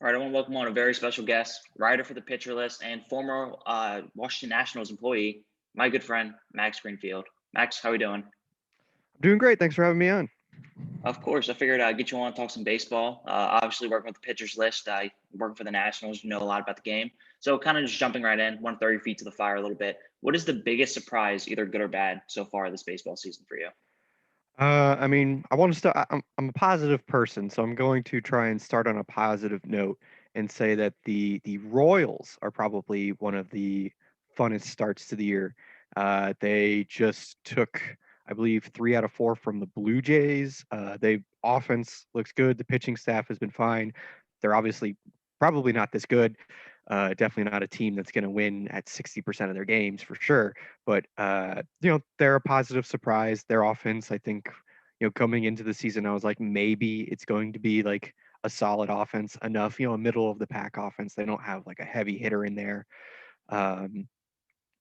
All right, I want to welcome on a very special guest, writer for the Pitcher List and former Washington Nationals employee, my good friend Max Greenfield. Max, how are we doing? I'm doing great. Thanks for having me on. Of course, I figured I'd get you on to talk some baseball. Obviously, working with the Pitchers List, I work for the Nationals. You know a lot about the game, so kind of just jumping right in, 130 feet to the fire a little bit. What is the biggest surprise, either good or bad, so far this baseball season for you? I want to start. I'm a positive person, so I'm going to try and start on a positive note and say that the Royals are probably one of the funnest starts to the year. They just took, I believe, 3 out of 4 from the Blue Jays. They offense looks good. The pitching staff has been fine. They're obviously probably not this good. Definitely not a team that's going to win at 60% of their games for sure. But they're a positive surprise. Their offense, I think, coming into the season, I was like, maybe it's going to be like a solid offense enough, a middle of the pack offense. They don't have like a heavy hitter in there. Um,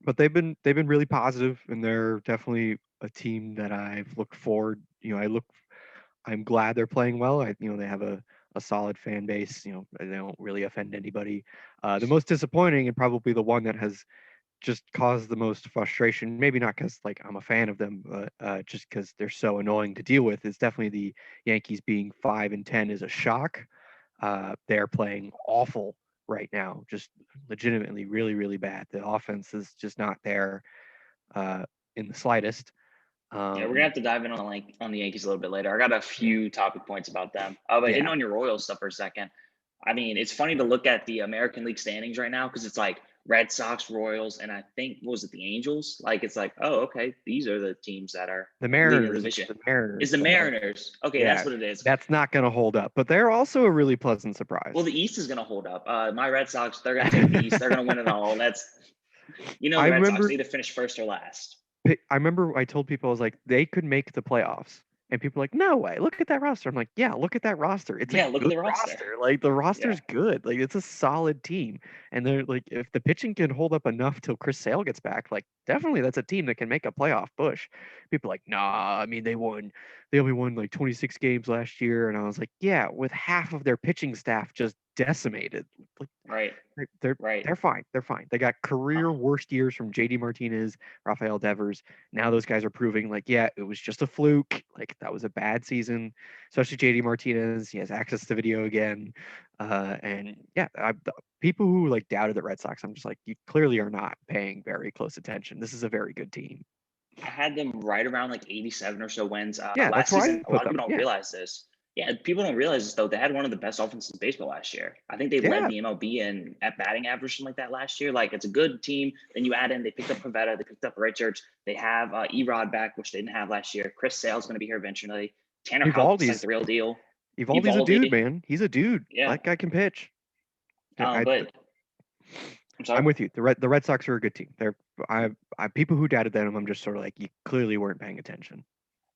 but they've been really positive, and they're definitely a team that I've looked forward. I'm glad they're playing well. They have a solid fan base. They don't really offend anybody. The most disappointing, and probably the one that has just caused the most frustration, maybe not because like I'm a fan of them, but just because they're so annoying to deal with, is definitely the Yankees being 5-10 is a shock. They're playing awful right now, just legitimately really, really bad. The offense is just not there uh, in the slightest. Yeah, we're gonna Um, have to dive in on the Yankees a little bit later. I got a few topic points about them. But hitting yeah, on your Royals stuff for a second. I mean, it's funny to look at the American League standings right now because it's like Red Sox, Royals, and I think what was it the Angels? Like it's like, oh, okay, these are the teams that are the leading the Mariners, division. the Is Mariners, the though. Mariners? Okay, that's Yeah, what it is. that's not going to hold up, but they're also a really pleasant Well, surprise. the East is gonna hold up. My Red Sox, they're gonna take the East. They're gonna win it all. That's I the Red Sox. remember They either finish first or last. I remember I told people, I was like, they could make the playoffs. And people were like, no way, look at that roster. I'm like, yeah, look at that roster. It's a Yeah, look at good the roster. roster. Like the Yeah. roster's good. Like it's a solid team. And they're like, if the pitching can hold up enough till Chris Sale gets back, like definitely that's a team that can make a playoff push. People are like, nah, I mean they only won like 26 games last year. And I was like, yeah, with half of their pitching staff just decimated. Like Right. they're they're Right. they're fine. They're fine. They got Uh, career worst years from JD Martinez, Rafael Devers. Now those guys are proving like, yeah, it was just a fluke. Like that was a bad season, especially JD Martinez. He has access to video again, and yeah, people who like doubted the Red Sox, I'm just like, you clearly are not paying very close attention. This is a very good team. I had them right around like 87 or so wins Yeah, that's last where I season. A put lot of them. people don't Yeah, realize this. Yeah, people don't realize this though. They had one of the best offenses in baseball last year. I think they led yeah. the MLB in at batting average, something like that last year. Like it's a good team. Then you add in, they picked up Pavetta, they picked up Richards. They have Erod back, which they didn't have last year. Chris Sale's going to be here eventually. Tanner Houck is like Evaldi's the real deal. Evaldi's a dude, Evaldi, man. He's a dude. yeah. That guy can pitch. Yeah, But I'm I'm sorry. with you. The Red Sox are a good team. I people who doubted them, I'm just sort of like, you clearly weren't paying attention.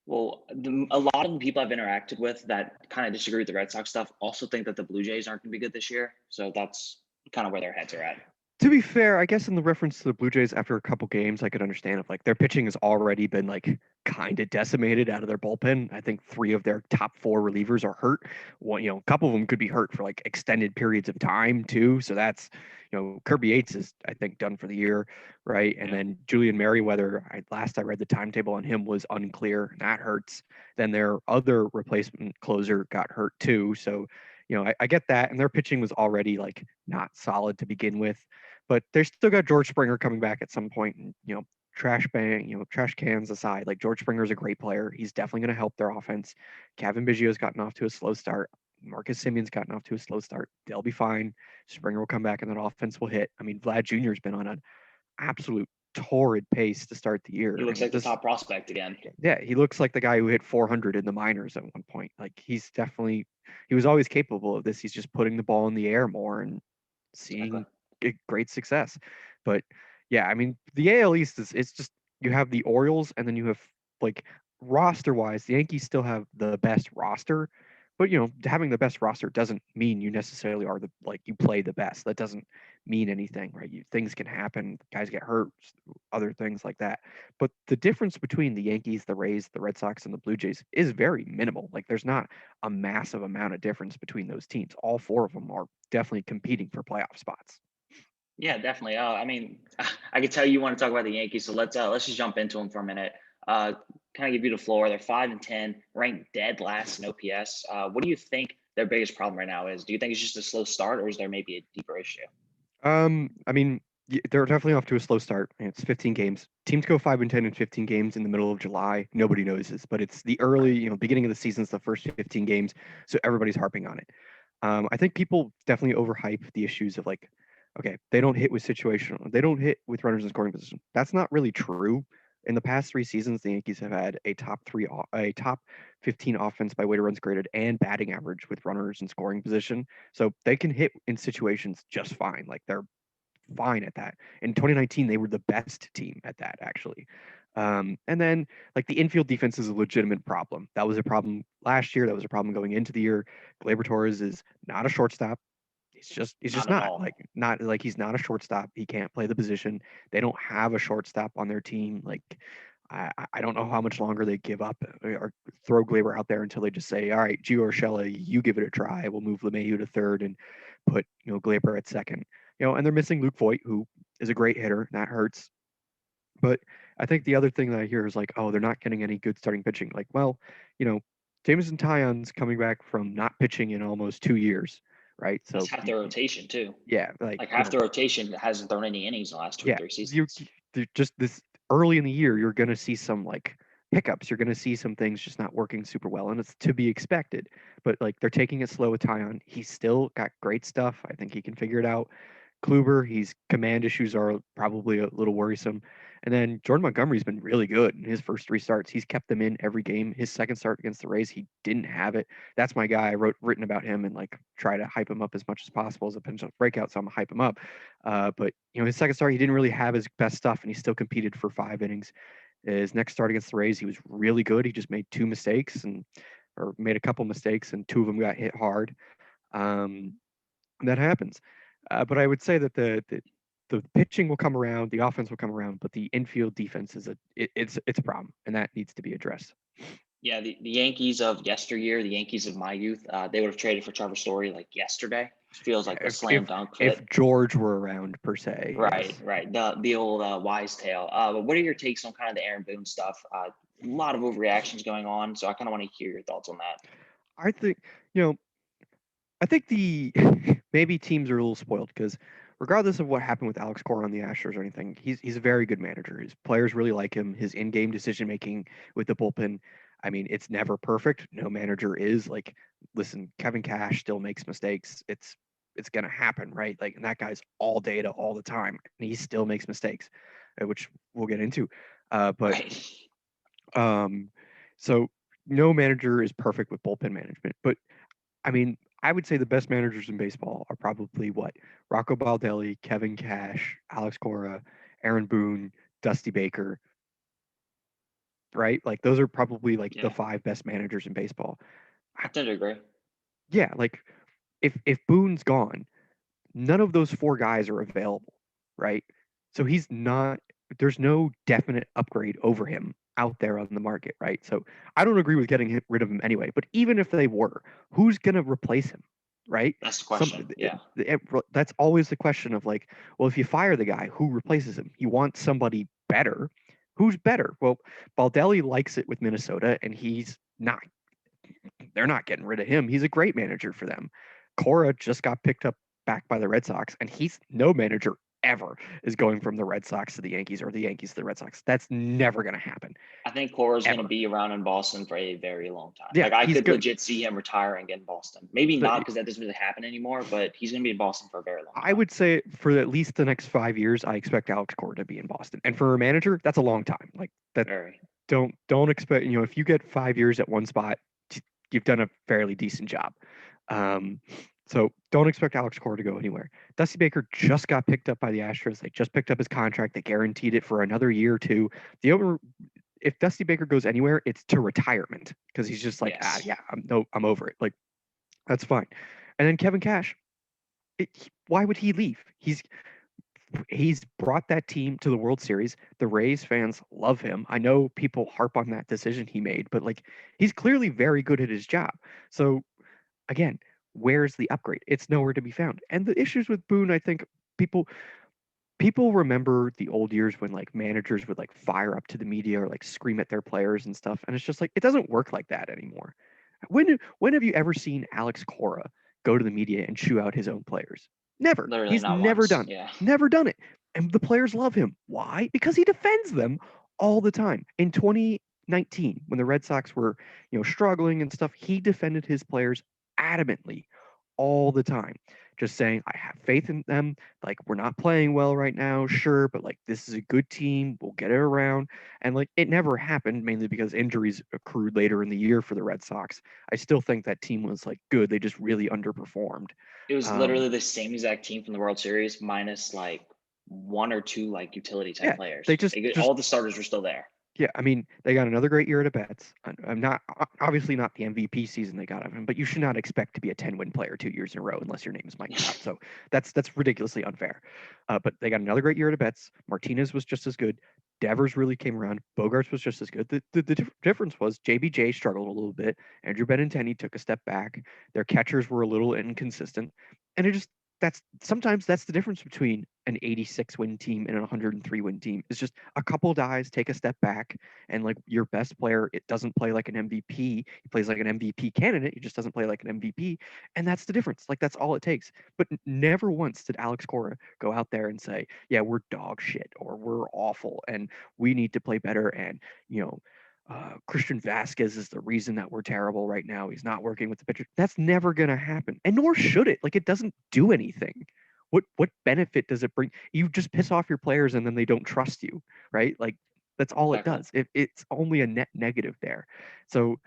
Well, a lot of the people I've interacted with that kind of disagree with the Red Sox stuff also think that the Blue Jays aren't going to be good this year. So that's kind of where their heads are at. To be fair, I guess in the reference to the Blue Jays after a couple games, I could understand if like their pitching has already been like kind of decimated out of their bullpen. I think 3 of their top 4 relievers are hurt. One, a couple of them could be hurt for like extended periods of time too. So that's, Kirby Yates is I think done for the year, right? And Yeah. then Julian Merriweather, last I read the timetable on him was unclear. And that hurts. Then their other replacement closer got hurt too. So, I get that. And their pitching was already like not solid to begin with, but they still got George Springer coming back at some point. And, trash cans aside, like George Springer's a great player. He's definitely going to help their offense. Kevin Biggio's gotten off to a slow start. Marcus Simeon's gotten off to a slow start. They'll be fine. Springer will come back and that offense will hit. I mean, Vlad Jr.'s been on an absolute torrid pace to start the He year. I looks mean, like the top prospect again. yeah, he looks like the guy who hit 400 in the minors at one point. Like he was always capable of this. He's just putting the ball in the air more and Exactly. seeing great success. But yeah, I mean, the AL East is it's just you have the Orioles and then you have like roster wise, the Yankees still have the best roster, But having the best roster doesn't mean you necessarily are you play the best. That doesn't mean anything, right? Things can happen, guys get hurt, other things like that. But the difference between the Yankees, the Rays, the Red Sox, and the Blue Jays is very minimal. Like there's not a massive amount of difference between those teams. All four of them are definitely competing for playoff spots. Yeah, definitely. I mean, I could tell you want to talk about the Yankees, so let's just jump into them for a minute. Kind of give you the floor. They're 5-10, ranked dead last in OPS. What do you think their biggest problem right now is? Do you think it's just a slow start, or is there maybe a deeper issue? I mean, they're definitely off to a slow start. It's 15 games. Teams go 5-10 in 15 games in the middle of July. Nobody knows this, but it's the early, beginning of the season. It's the first 15 games, so everybody's harping on it. I think people definitely overhype the issues of okay, they don't hit with situational, they don't hit with runners in scoring position. That's not really true. In the past 3 seasons, the Yankees have had a top 15 offense by weighted runs created and batting average with runners in scoring position. So they can hit in situations just fine. Like they're fine at that. In 2019, they were the best team at that, actually. And then, the infield defense is a legitimate problem. That was a problem last year. That was a problem going into the year. Gleyber Torres is not a shortstop. He's just Not at not all. he's not a shortstop. He can't play the position. They don't have a shortstop on their team. I don't know how much longer they give up or throw Gleyber out there until they just say, all right, Gio Urshela, you give it a try. We'll move LeMahieu to third and put Gleyber at second. And they're missing Luke Voigt, who is a great hitter. That hurts. But I think the other thing that I hear is oh, they're not getting any good starting pitching. Well, Jameson Taillon's coming back from not pitching in almost 2 years, right? That's So half their rotation too. yeah, Like half their rotation hasn't thrown any innings in the last two or yeah, three you're seasons. just this early in the year, you're gonna see some hiccups. You're gonna see some things just not working super well, and it's to be expected. But they're taking it slow with Taillon. He's still got great stuff. I think he can figure it out. Kluber, he's command issues are probably a little worrisome. And then Jordan Montgomery's been really good in his first 3 starts. He's kept them in every game. His second start against the Rays, he didn't have it. That's my guy. I written about him and try to hype him up as much as possible as a potential breakout. So I'm gonna hype him up. But his second start, he didn't really have his best stuff, and he still competed for 5 innings. His next start against the Rays, he was really good. He just made 2 mistakes or made a couple mistakes, and 2 of them got hit hard. That happens. But I would say that the pitching will come around, the offense will come around, but the infield defense it's a problem, and that needs to be addressed. Yeah, the Yankees of yesteryear, the Yankees of my youth, they would have traded for Trevor Story yesterday. It feels like a slam dunk fit. If George were around, per se. Right, Yes. right. The old wise tale. But what are your takes on kind of the Aaron Boone stuff? A lot of overreactions going on, so I kind of want to hear your thoughts on that. I think I think the maybe teams are a little spoiled because regardless of what happened with Alex Cora on the Astros or anything, he's a very good manager. His players really like him. His in-game decision making with the bullpen, I mean, it's never perfect. No manager is. Listen, Kevin Cash still makes mistakes. It's gonna happen, right? And that guy's all data all the time, and he still makes mistakes, which we'll get into. But Right. so no manager is perfect with bullpen management, but I mean, I would say the best managers in baseball are probably Rocco Baldelli, Kevin Cash, Alex Cora, Aaron Boone, Dusty Baker, right? Those are probably the Yeah, 5 best managers in baseball. I tend to agree. Yeah, if Boone's gone, none of those 4 guys are available, right? So he's not. There's no definite upgrade over him out there on the market, right? So I don't agree with getting rid of him anyway. But even if they were, who's gonna replace him, right? That's the question. Yeah. That's always the question of well, if you fire the guy, who replaces him? You want somebody better. Who's better? Well, Baldelli likes it with Minnesota, and he's not. They're not getting rid of him. He's a great manager for them. Cora just got picked up back by the Red Sox, and he's no manager ever is going from the Red Sox to the Yankees or the Yankees to the Red Sox. That's never going to happen. I think Cora's going to Ever. be around in Boston for a very long time. Yeah, I he's could good. legit see him retiring in Boston. Maybe But not because that doesn't really happen anymore, but he's going to be in Boston for a very long time. I would say for at least the next 5 years, I expect Alex Cora to be in Boston. And for a manager, that's a long time. That. Very. Don't expect, if you get 5 years at one spot, you've done a fairly decent job. So don't expect Alex Cora to go anywhere. Dusty Baker just got picked up by the Astros. They just picked up his contract. They guaranteed it for another year or two. If Dusty Baker goes anywhere, it's to retirement because he's just Yes. I'm over it. That's fine. And then Kevin Cash, why would he leave? He's brought that team to the World Series. The Rays fans love him. I know people harp on that decision he made, but like he's clearly very good at his job. So again, where's the upgrade? It's nowhere to be found. And the issues with Boone, I think people people remember the old years when like managers would like fire up to the media or like scream at their players and stuff. And it's just like it doesn't work like that anymore. When have you ever seen Alex Cora go to the media and chew out his own players? Never. Literally He's not never once. done. Yeah. Never done it. And the players love him. Why? Because he defends them all the time. In 2019, when the Red Sox were, struggling and stuff, he defended his players adamantly all the time. Just saying, I have faith in them. Like, we're not playing well right now, sure, but like this is a good team. We'll get it around. And like it never happened, mainly because injuries accrued later in the year for the Red Sox. I still think that team was like good. They just really underperformed. It was literally the same exact team from the World Series, minus like one or two like utility type players. They just all the starters were still there. Yeah, I mean, they got another great year at bats. I'm not obviously not the MVP season they got of him, but you should not expect to be a 10-win player 2 years in a row unless your name is Mike Trout. So that's ridiculously unfair. But they got another great year at bats. Martinez was just as good. Devers really came around. Bogarts was just as good. The difference was JBJ struggled a little bit. Andrew Benintendi took a step back. Their catchers were a little inconsistent, and it just sometimes that's the difference between an 86 win team and a 103 win team. It's just a couple guys take a step back, and like your best player, it doesn't play like an MVP. He plays like an MVP candidate. He just doesn't play like an MVP, and that's the difference. Like that's all it takes. But never once did Alex Cora go out there and say, "Yeah, we're dog shit," or "We're awful," and we need to play better. And Christian Vasquez is the reason that we're terrible right now. He's not working with the pitcher. That's never going to happen, and nor should it. Like it doesn't do anything. What benefit does it bring? You just piss off your players, and then they don't trust you, right? Like that's all it does. It's only a net negative there. So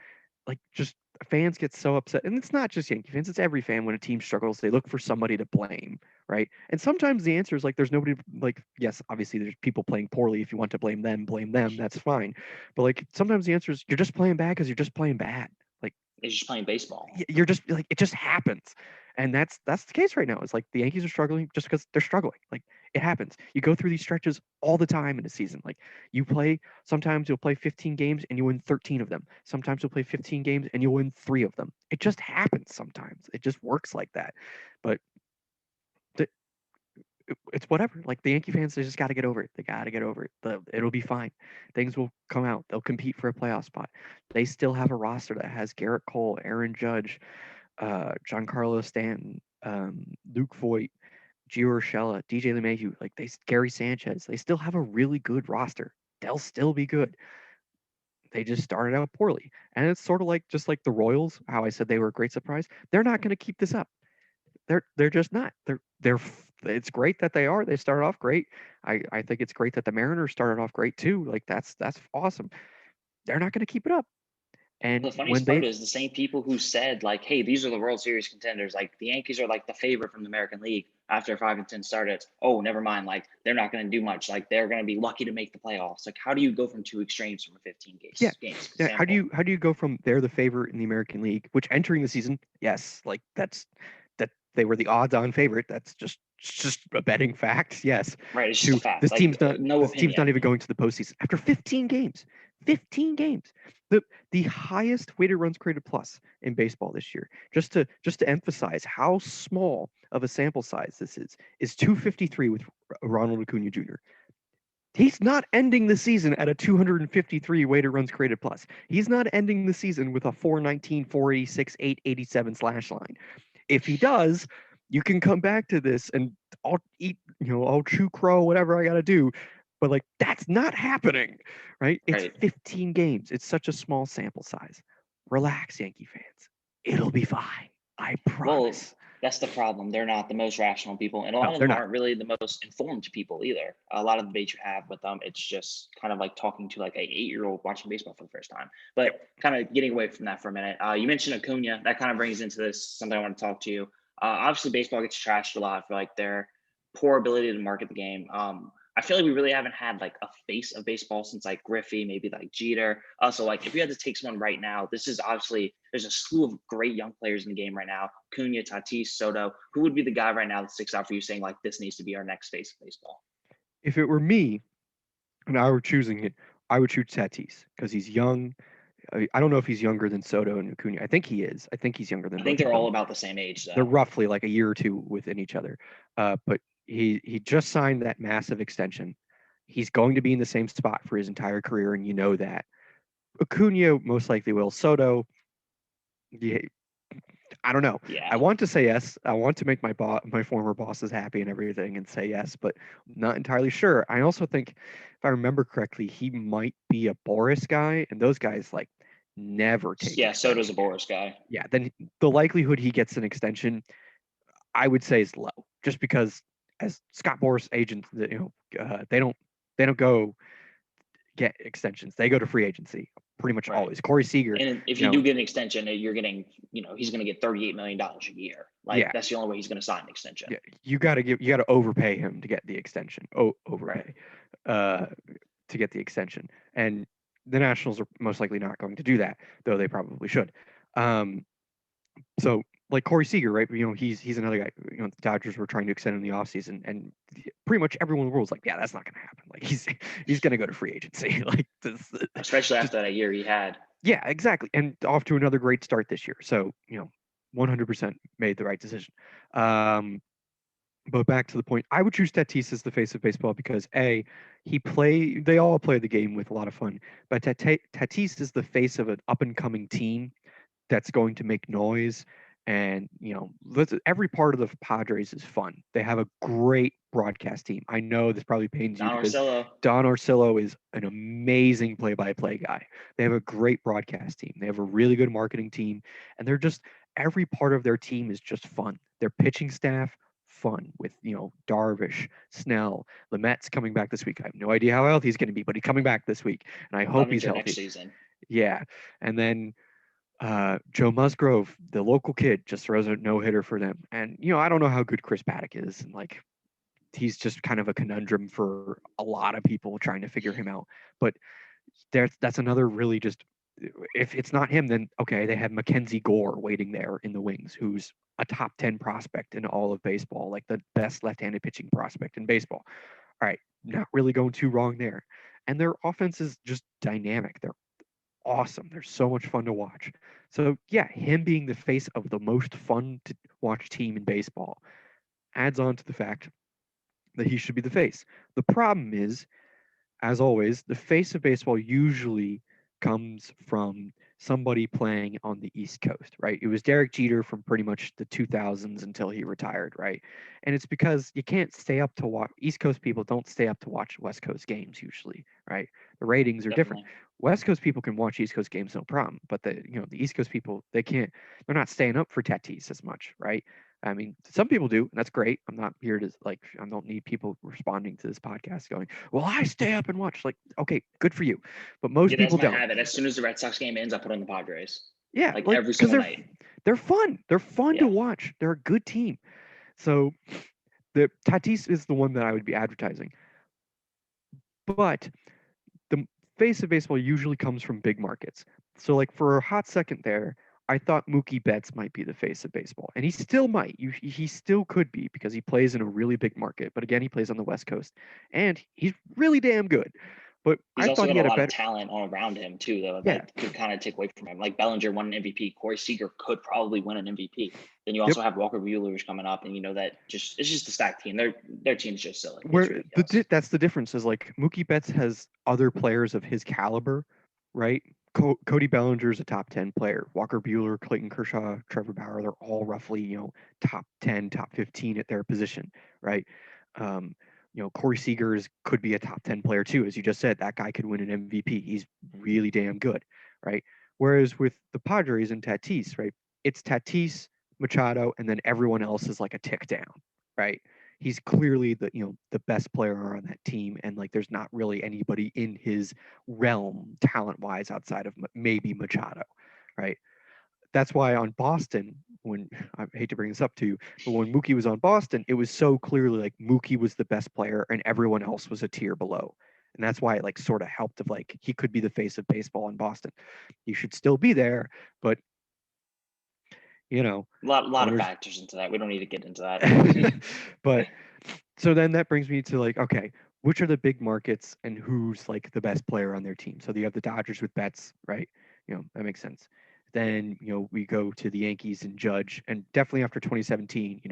like just fans get so upset, and it's not just Yankee fans, it's every fan. When a team struggles, they look for somebody to blame, right? And sometimes the answer is like there's nobody. Like, yes, obviously there's people playing poorly. If you want to blame them, that's fine. But like sometimes the answer is you're just playing bad because you're just playing bad. Like it's just playing baseball. You're just like it just happens. And that's the case right now. It's like the Yankees are struggling just because they're struggling. Like it happens. You go through these stretches all the time in a season. Like sometimes you'll play 15 games and you win 13 of them. Sometimes you'll play 15 games and you'll win 3 of them. It just happens sometimes. It just works like that. But it's whatever. Like the Yankee fans, they just got to get over it. They got to get over it. It'll be fine. Things will come out. They'll compete for a playoff spot. They still have a roster that has Garrett Cole, Aaron Judge, Giancarlo Stanton, Luke Voigt, Gio Urshela, DJ LeMahieu, Gary Sanchez. They still have a really good roster. They'll still be good. They just started out poorly, and it's sort of like just like the Royals. How I said they were a great surprise. They're not going to keep this up. They're just not. They're. It's great that they are. They started off great. I think it's great that the Mariners started off great too. Like that's awesome. They're not going to keep it up. And the funniest part is the same people who said like, "Hey, these are the World Series contenders. Like the Yankees are like the favorite from the American League after 5-10 started. Oh, never mind. Like they're not going to do much. Like they're going to be lucky to make the playoffs. Like how do you go from two extremes from a 15 games? Yeah. How do you go from they're the favorite in the American League, which entering the season, yes, like that they were the odds-on favorite. That's just a betting fact. Yes. Right. It's just a fact. This team's not even going to the postseason after 15 games. 15 games. The highest weighted runs created plus in baseball this year. Just to emphasize how small of a sample size this is 253 with Ronald Acuna Jr. He's not ending the season at a 253 weighted runs created plus. He's not ending the season with a 419, 486, 887 slash line. If he does, you can come back to this and I'll chew crow, whatever I got to do. But like, that's not happening, right? It's 15 games. It's such a small sample size. Relax, Yankee fans. It'll be fine. I promise. Well, that's the problem. They're not the most rational people, and a lot of them aren't really the most informed people either. A lot of the debates you have with them, it's just kind of like talking to like an 8-year-old watching baseball for the first time. But kind of getting away from that for a minute, you mentioned Acuna. That kind of brings into this something I want to talk to you. Obviously, baseball gets trashed a lot for like their poor ability to market the game. I feel like we really haven't had like a face of baseball since like Griffey, maybe like Jeter. So like if you had to take someone right now, this is obviously there's a slew of great young players in the game right now. Cunha, Tatis, Soto. Who would be the guy right now that sticks out for you saying like this needs to be our next face of baseball? If it were me and I were choosing it, I would choose Tatis because he's young. I don't know if he's younger than Soto and Acuna. I think he is. I think he's younger than I think both of they're all them. about the same age They're though. roughly like a year or two within each other. But he just signed that massive extension. He's going to be in the same spot for his entire career, and you know that. Acuna most likely will. Soto, yeah, I don't know. Yeah. I want to say yes. I want to make my former bosses happy and everything and say yes, but I'm not entirely sure. I also think, if I remember correctly, he might be a Boris guy, and those guys like never take Yeah, Soto's a extension. Boris guy. Yeah, then the likelihood he gets an extension, I would say, is low, just because as Scott Boris agents, they don't go get extensions. They go to free agency pretty much Right. always. Corey Seager, And if you you do know, get an extension, you're getting, he's going to get $38 million a year. Like yeah, that's the only way he's going to sign an extension. yeah, you got to overpay him to get the extension. Oh, Right. overpay, uh, to get the extension, and the Nationals are most likely not going to do that, though they probably should. Um, so like Corey Seager, right? He's another guy. The Dodgers were trying to extend in the offseason, and pretty much everyone in the world's like, yeah, that's not going to happen. Like he's going to go to free agency. Like this, Especially just after that year he had. yeah, exactly, and off to another great start this year. So 100% made the right decision. Um, but back to the point, I would choose Tatis as the face of baseball because they all play the game with a lot of fun. But Tatis is the face of an up and coming team that's going to make noise. And every part of the Padres is fun. They have a great broadcast team. I know this probably pains you Don because Orsillo. Don Orsillo is an amazing play-by-play guy. They have a great broadcast team. They have a really good marketing team, and every part of their team is just fun. Their pitching staff, fun with Darvish, Snell, Lamet's coming back this week. I have no idea how healthy he's going to be, but he's coming back this week, and I hope he's Clevenger next healthy. season. Yeah, and then Joe Musgrove, the local kid, just throws a no hitter for them. And I don't know how good Chris Paddock is, and like he's just kind of a conundrum for a lot of people trying to figure him out. But that's another really just, if it's not him, then okay, they have Mackenzie Gore waiting there in the wings, who's a top 10 prospect in all of baseball, like the best left-handed pitching prospect in baseball. All right, not really going too wrong there. And their offense is just dynamic. They're awesome. They're so much fun to watch. So yeah, him being the face of the most fun to watch team in baseball adds on to the fact that he should be the face. The problem is, as always, the face of baseball usually comes from somebody playing on the East Coast, right? It was Derek Jeter from pretty much the 2000s until he retired, right? And it's because you can't stay up to watch. East Coast people don't stay up to watch West Coast games usually, right? The ratings are different. Definitely. West Coast people can watch East Coast games no problem, but the East Coast people, they can't. They're not staying up for Tatis as much, right? I mean, some people do, and that's great. I'm not here to I don't need people responding to this podcast going, "Well, I stay up and watch." Like, okay, good for you, but most Yeah, that's people my don't. habit. As soon as the Red Sox game ends, I put on the Padres. Yeah, Like like every because single night. they're fun. They're fun to Yeah. watch. They're a good team. So the Tatis is the one that I would be advertising, but the face of baseball usually comes from big markets. So like for a hot second there, I thought Mookie Betts might be the face of baseball, and he still might. He still could be because he plays in a really big market. But again, he plays on the West Coast, and he's really damn good. But He's I also thought got he a had a lot of better. talent all around him too, though, Yeah. that could kind of take away from him. Like Bellinger won an MVP. Corey Seager could probably win an MVP. Then you Yep. also have Walker Buehler who's coming up, and that it's just a stacked team. Their team's just silly. It's ridiculous. That's the difference is like Mookie Betts has other players of his caliber, right? Cody Bellinger's a top 10 player. Walker Buehler, Clayton Kershaw, Trevor Bauer, they're all roughly, top 10, top 15 at their position, right? Um, Corey Seager could be a top 10 player too. As you just said, that guy could win an MVP. He's really damn good, right? Whereas with the Padres and Tatis, right? It's Tatis, Machado, and then everyone else is like a tick down, right? He's clearly the best player on that team, and like there's not really anybody in his realm talent wise outside of maybe Machado, right? that's why on Boston, when I hate to bring this up to you, but when Mookie was on Boston, it was so clearly like Mookie was the best player and everyone else was a tier below. And that's why it like sort of helped of like he could be the face of baseball in Boston. He should still be there, but you know, lot of owners. factors into that. We don't need to get into that. But so then that brings me to like, okay, which are the big markets and who's like the best player on their team? So you have the Dodgers with Betts, right? That makes sense. Then, we go to the Yankees and Judge, and definitely after 2017,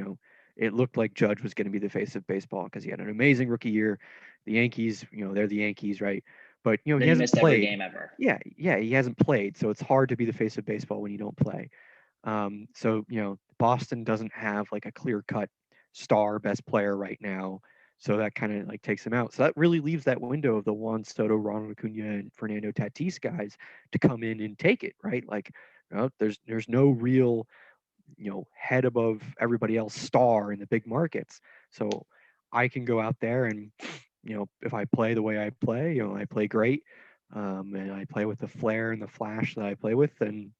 it looked like Judge was going to be the face of baseball because he had an amazing rookie year. The Yankees, they're the Yankees, right? But, Then he he hasn't missed every played. game ever. Yeah, he hasn't played. So it's hard to be the face of baseball when you don't play. So, Boston doesn't have like a clear cut star best player right now. So that kind of like takes him out. So that really leaves that window of the Juan Soto, Ronald Acuna, and Fernando Tatis guys to come in and take it, right? Like, there's no real, head above everybody else star in the big markets. So I can go out there and, if I play the way I play, I play great, and I play with the flair and the flash that I play with, then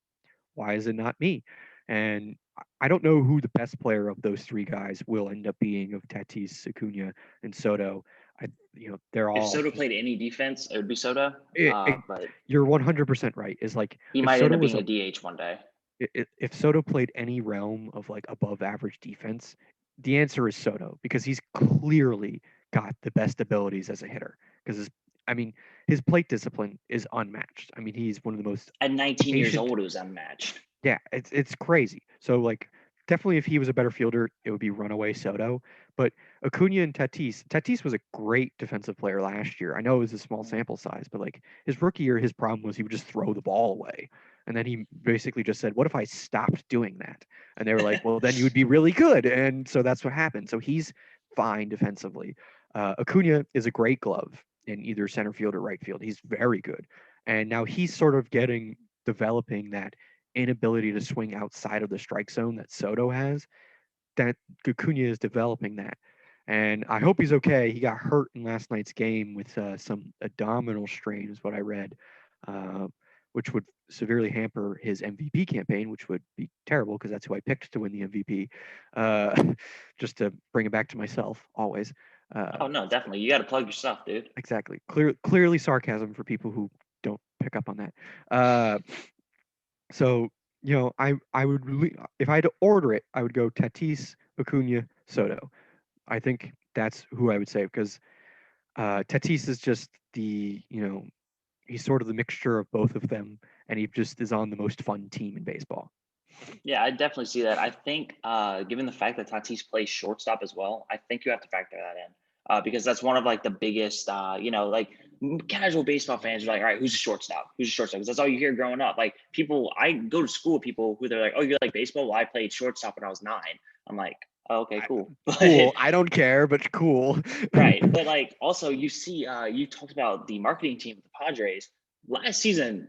why is it not me? And I don't know who the best player of those three guys will end up being of Tatis, Acuna, and Soto. They're If all Soto just. played any defense, it would be Soto. But You're 100% right. Is like he if might end Soto up was being a a DH one day. if Soto played any realm of like above average defense, the answer is Soto because he's clearly got the best abilities as a hitter. Because I mean, his plate discipline is unmatched. I mean, he's one of the most At 19 years patient. old, it was unmatched. Yeah, it's crazy. So like definitely if he was a better fielder, it would be runaway Soto. But Acuna and Tatis was a great defensive player last year. I know it was a small sample size, but like his rookie year, his problem was he would just throw the ball away. And then he basically just said, "What if I stopped doing that?" And they were like, "Well, then you would be really good." And so that's what happened. So he's fine defensively. Acuna is a great glove in either center field or right field. He's very good. And now he's sort of developing that inability to swing outside of the strike zone that Soto has, that Acuna is developing that. And I hope he's okay. He got hurt in last night's game with some abdominal strain, is what I read, uh, which would severely hamper his MVP campaign, which would be terrible because that's who I picked to win the MVP. Just to bring it back to myself, always. Oh no, definitely. You got to plug your stuff, dude. Exactly. Clearly sarcasm for people who don't pick up on that. So, I would if I had to order it, I would go Tatis, Acuna, Soto. I think that's who I would say because Tatis is just he's sort of the mixture of both of them, and he just is on the most fun team in baseball. Yeah, I definitely see that. I think, given the fact that Tatis plays shortstop as well, I think you have to factor that in because that's one of like the biggest, like casual baseball fans are like, all right, who's a shortstop? Who's a shortstop? Because that's all you hear growing up. Like people, I go to school with people who they're like, oh, you like baseball? Well, I played shortstop when I was 9. I'm like, oh, okay, cool. Cool. I don't care, but cool. Right. But like also you see, you talked about the marketing team of the Padres. Last season,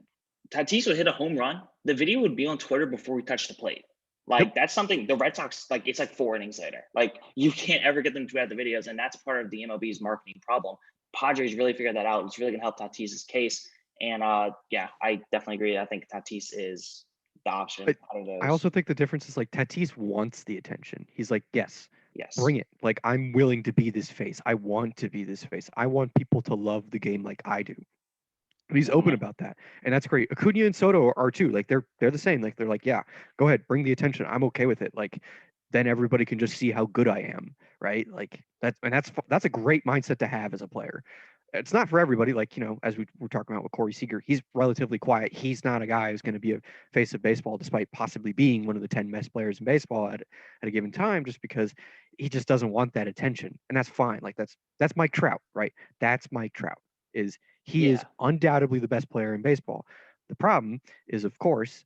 Tatis would hit a home run. The video would be on Twitter before he touched the plate. Like that's something the Red Sox, like it's like 4 innings later. Like you can't ever get them to add the videos, and that's part of the MLB's marketing problem. Padres really figured that out. It's really gonna help Tatis's case. And yeah, I definitely agree. I think Tatis is the option But out of I those. also think the difference is like Tatis wants the attention. He's like, yes, Yes. bring it. Like I'm willing to be this face. I want to be this face. I want people to love the game like I do. And he's open Mhm. about that, and that's great. Acuna and Soto are too. Like they're the same. Like they're like, yeah, go ahead, bring the attention. I'm okay with it. Like then everybody can just see how good I am, right? Like that's a great mindset to have as a player. It's not for everybody. Like as we were talking about with Corey Seager, he's relatively quiet. He's not a guy who's going to be a face of baseball, despite possibly being one of the 10 best players in baseball at a given time, just because he just doesn't want that attention, and that's fine. Like that's Mike Trout, right? That's Mike Trout. He is Yeah. undoubtedly the best player in baseball. The problem is, of course,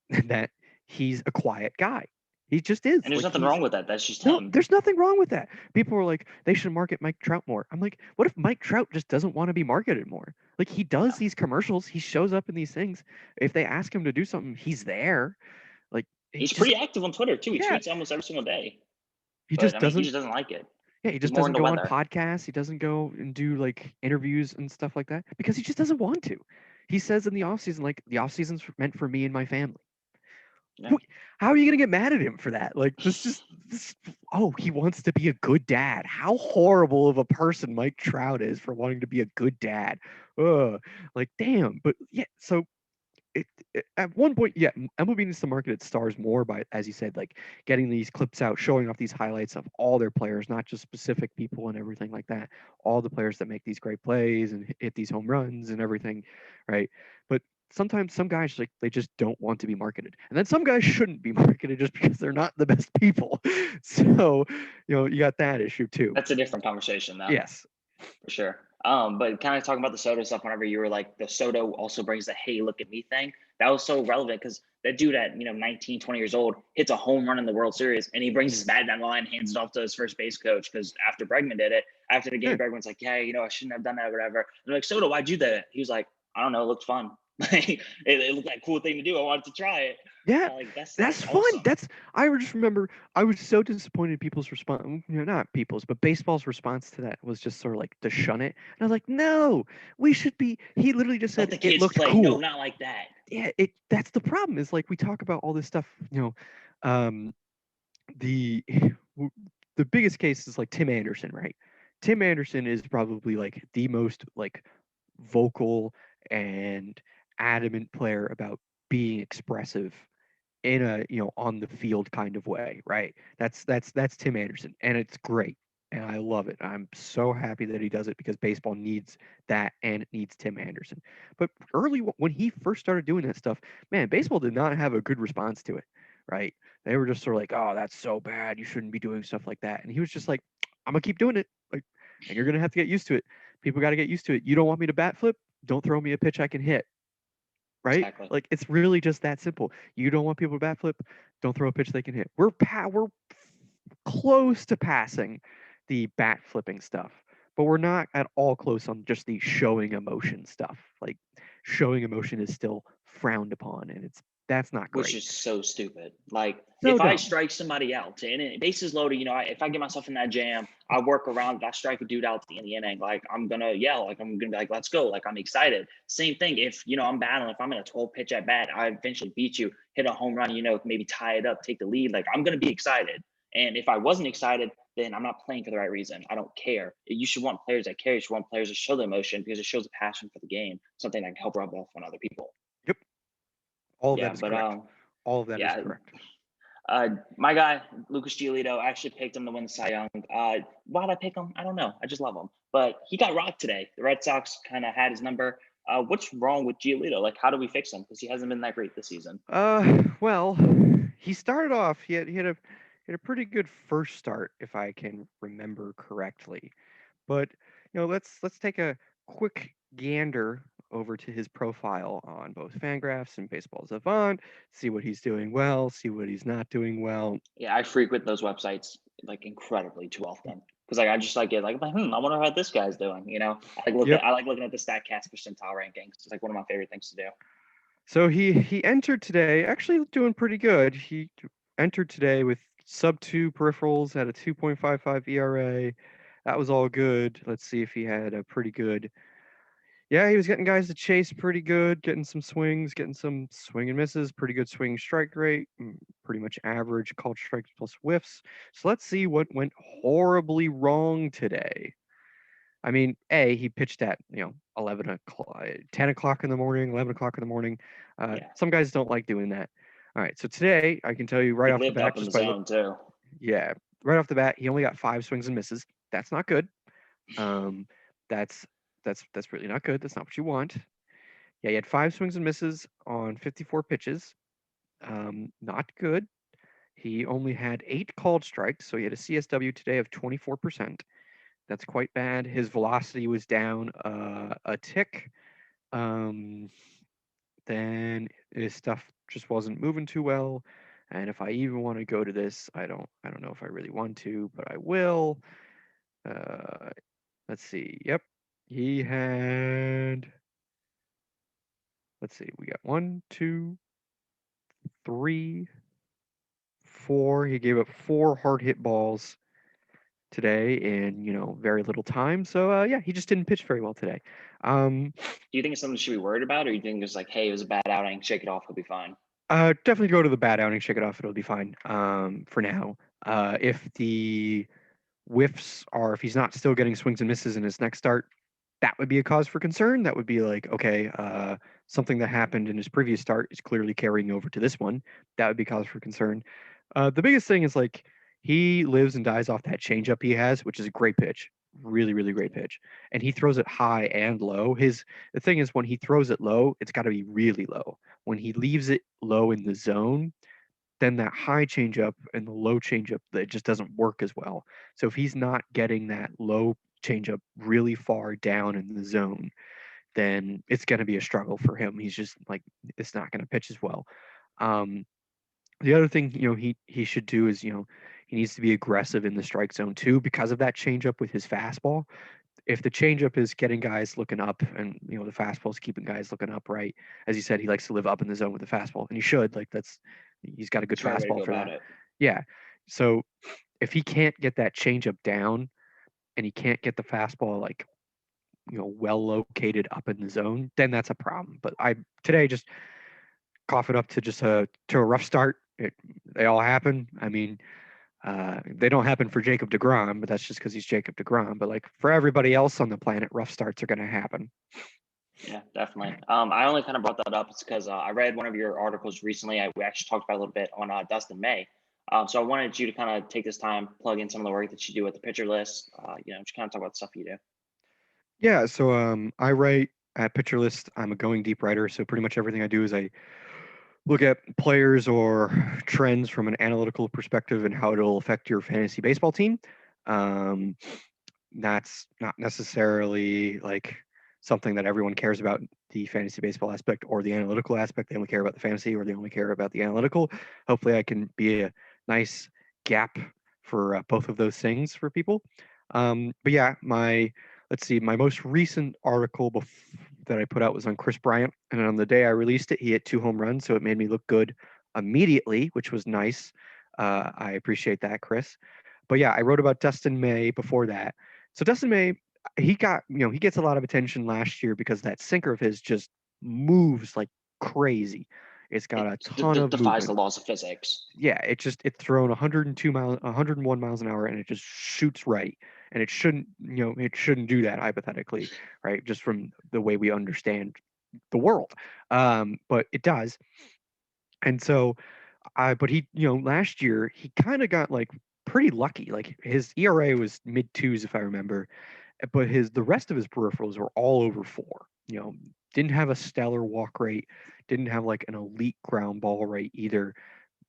that he's a quiet guy. He just is. And there's Like nothing wrong with that. That's just no, him. there's nothing wrong with that. People are like, they should market Mike Trout more. I'm like, what if Mike Trout just doesn't want to be marketed more? Like he does Yeah. these commercials, he shows up in these things. If they ask him to do something, he's there. Like he He's just pretty active on Twitter too. He yeah, tweets almost every single day. he But just I mean, he doesn't just doesn't like it. yeah, he He's just more doesn't into go on weather. podcasts. He doesn't go and do like interviews and stuff like that because he just doesn't want to. He says in the off season, like the off season's meant for me and my family. Yeah. How are you gonna get mad at him for that? Like oh, he wants to be a good dad. How horrible of a person Mike Trout is for wanting to be a good dad. Ugh, like damn. But yeah, so at one point, yeah, MLB needs to market its stars more by, as you said, like getting these clips out, showing off these highlights of all their players, not just specific people and everything like that. All the players that make these great plays and hit these home runs and everything, right? But sometimes some guys like they just don't want to be marketed, and then some guys shouldn't be marketed just because they're not the best people. So you got that issue too. That's a different conversation, though. Yes. For sure. But kind of talking about the Soto stuff, whenever you were like, the Soto also brings the hey, look at me thing. That was so relevant because that dude at 19, 20 years old hits a home run in the World Series, and he brings his bat down the line, hands it off to his first base coach. Because after Bregman did it, after the game, Bregman's like, yeah, I shouldn't have done that or whatever. And they're like, Soto, why'd you do that? He was like, I don't know, it looked fun. it looked like a cool thing to do. I wanted to try it. Yeah, like that's fun. awesome. I just remember I was so disappointed people's response, not people's, but baseball's response to that was just sort of like to shun it. And I was like, no, we should be. He literally just said Let the it kids looked play. cool. No, not like that. Yeah, that's the problem. Is like we talk about all this stuff, the the biggest case is like Tim Anderson, right? Tim Anderson is probably like the most like vocal and adamant player about being expressive in a on the field kind of way, right? That's Tim Anderson, and it's great, and I love it. I'm so happy that he does it because baseball needs that, and it needs Tim Anderson. But early when he first started doing that stuff, man, baseball did not have a good response to it, right? They were just sort of like, oh, that's so bad. You shouldn't be doing stuff like that. And he was just like, I'm gonna keep doing it, like, and you're gonna have to get used to it. People got to get used to it. You don't want me to bat flip? Don't throw me a pitch I can hit. Right? Exactly. Like it's really just that simple. You don't want people to bat flip, don't throw a pitch they can hit. We're close to passing the bat flipping stuff, but we're not at all close on just the showing emotion stuff. Like showing emotion is still frowned upon, and that's not great. Which is so stupid. Like So if dumb. I strike somebody out and bases loaded, if I get myself in that jam, I work around it. I strike a dude out at the end of the inning. Like I'm gonna yell. Like I'm gonna be like, let's go. Like I'm excited. Same thing. If I'm battling, if I'm in a 12 pitch at bat, I eventually beat you, hit a home run. Maybe tie it up, take the lead. Like I'm gonna be excited. And if I wasn't excited, then I'm not playing for the right reason. I don't care. You should want players that care. You should want players that show the emotion because it shows a passion for the game, something that can help rub off on other people. Yep. All of Yeah, that is but correct. All of that is correct. My guy, Lucas Giolito, I actually picked him to win the Cy Young. Why'd I pick him? I don't know. I just love him. But he got rocked today. The Red Sox kind of had his number. What's wrong with Giolito? Like, how do we fix him? Because he hasn't been that great this season. Well, he started off. He had a pretty good first start, if I can remember correctly. But let's take a quick gander over to his profile on both Fangraphs and Baseball Savant, see what he's doing well, see what he's not doing well. Yeah, I frequent those websites like incredibly too often because I just like it. Like, I wonder how this guy's doing. I like looking at the Statcast percentile rankings. It's like one of my favorite things to do. So he entered today, actually doing pretty good. He entered today with sub-2 peripherals, had a 2.55 ERA. That was all good. Let's see if he had a pretty good. Yeah, he was getting guys to chase pretty good, getting some swings, getting some swing and misses, pretty good swing strike rate, pretty much average called strikes plus whiffs. So let's see what went horribly wrong today. I mean, he pitched at 11 o'clock, 10 o'clock in the morning, 11 o'clock in the morning. Some guys don't like doing that. All right, so today I can tell you right off the bat, just by too. Yeah, right off the bat, he only got 5 swings and misses. That's not good. That's really not good. That's not what you want. Yeah, he had 5 swings and misses on 54 pitches. Not good. He only had 8 called strikes, so he had a CSW today of 24%. That's quite bad. His velocity was down a tick. Then his stuff just wasn't moving too well. And if I even want to go to this, I don't know if I really want to, but I will. Let's see. Yep. He had, let's see, we got 1, 2, 3, 4. He gave up 4 hard hit balls today in very little time. So yeah, he just didn't pitch very well today. Do you think it's something you should be worried about, or you think it's like, hey, it was a bad outing, shake it off, he'll be fine? Definitely go to the bat outing, shake it off. It'll be fine. For now. If the whiffs are, if he's not still getting swings and misses in his next start, that would be a cause for concern. That would be like, okay, something that happened in his previous start is clearly carrying over to this one. That would be cause for concern. The biggest thing is like he lives and dies off that changeup he has, which is a great pitch, really, really great pitch, and he throws it high and low. The thing is when he throws it low, it's got to be really low. When he leaves it low in the zone, then that high changeup and the low changeup that just doesn't work as well. So if he's not getting that low changeup really far down in the zone, then it's going to be a struggle for him. He's just like it's not going to pitch as well. Um, the other thing he should do is he needs to be aggressive in the strike zone too because of that changeup with his fastball. If the changeup is getting guys looking up and the fastball is keeping guys looking up, right? As you said, he likes to live up in the zone with the fastball, and he should. Like he's got a good That's the right way to fastball go for about that. it. Yeah. So if he can't get that changeup down and he can't get the fastball like well located up in the zone, then that's a problem. But I today just cough it up to just to a rough start. They all happen. I mean, they don't happen for Jacob deGrom, but that's just because he's Jacob deGrom. But like for everybody else on the planet, rough starts are going to happen. Yeah, definitely. I only kind of brought that up because I read one of your articles recently. We actually talked about a little bit on Dustin May. So I wanted you to kind of take this time, plug in some of the work that you do with the pitcher list. Just kind of talk about the stuff you do. Yeah, so I write at Pitcher List. I'm a going deep writer, so pretty much everything I do is I look at players or trends from an analytical perspective and how it'll affect your fantasy baseball team. Um, that's not necessarily like something that everyone cares about, the fantasy baseball aspect or the analytical aspect. They only care about the fantasy or they only care about the analytical. Hopefully I can be a nice gap for both of those things for people. But yeah, let's see, my most recent article that I put out was on Chris Bryant, and on the day I released it, he hit 2 home runs, so it made me look good immediately, which was nice. I appreciate that, Chris. But yeah, I wrote about Dustin May before that. So Dustin May, he gets a lot of attention last year because that sinker of his just moves like crazy. It's got a ton of Defies the movement. laws of physics. Yeah, it's thrown 101 miles an hour, and it just shoots right. And it shouldn't do that hypothetically, right? Just from the way we understand the world. But it does. And so but last year he kind of got like pretty lucky. Like his ERA was mid twos, if I remember, but the rest of his peripherals were all over 4. Didn't have a stellar walk rate, didn't have like an elite ground ball rate either.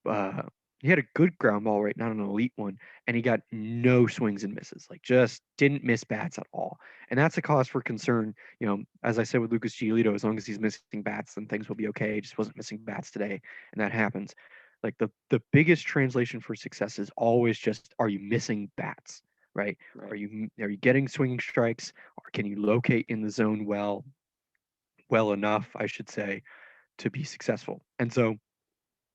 Uh, he had a good ground ball rate, not an elite one, and he got no swings and misses. Like just didn't miss bats at all, and that's a cause for concern. As I said with Lucas Giolito, as long as he's missing bats, then things will be okay. He just wasn't missing bats today, and that happens. Like the biggest translation for success is always just, are you missing bats, right? Right. Are you getting swinging strikes, or can you locate in the zone well enough, I should say, to be successful? And so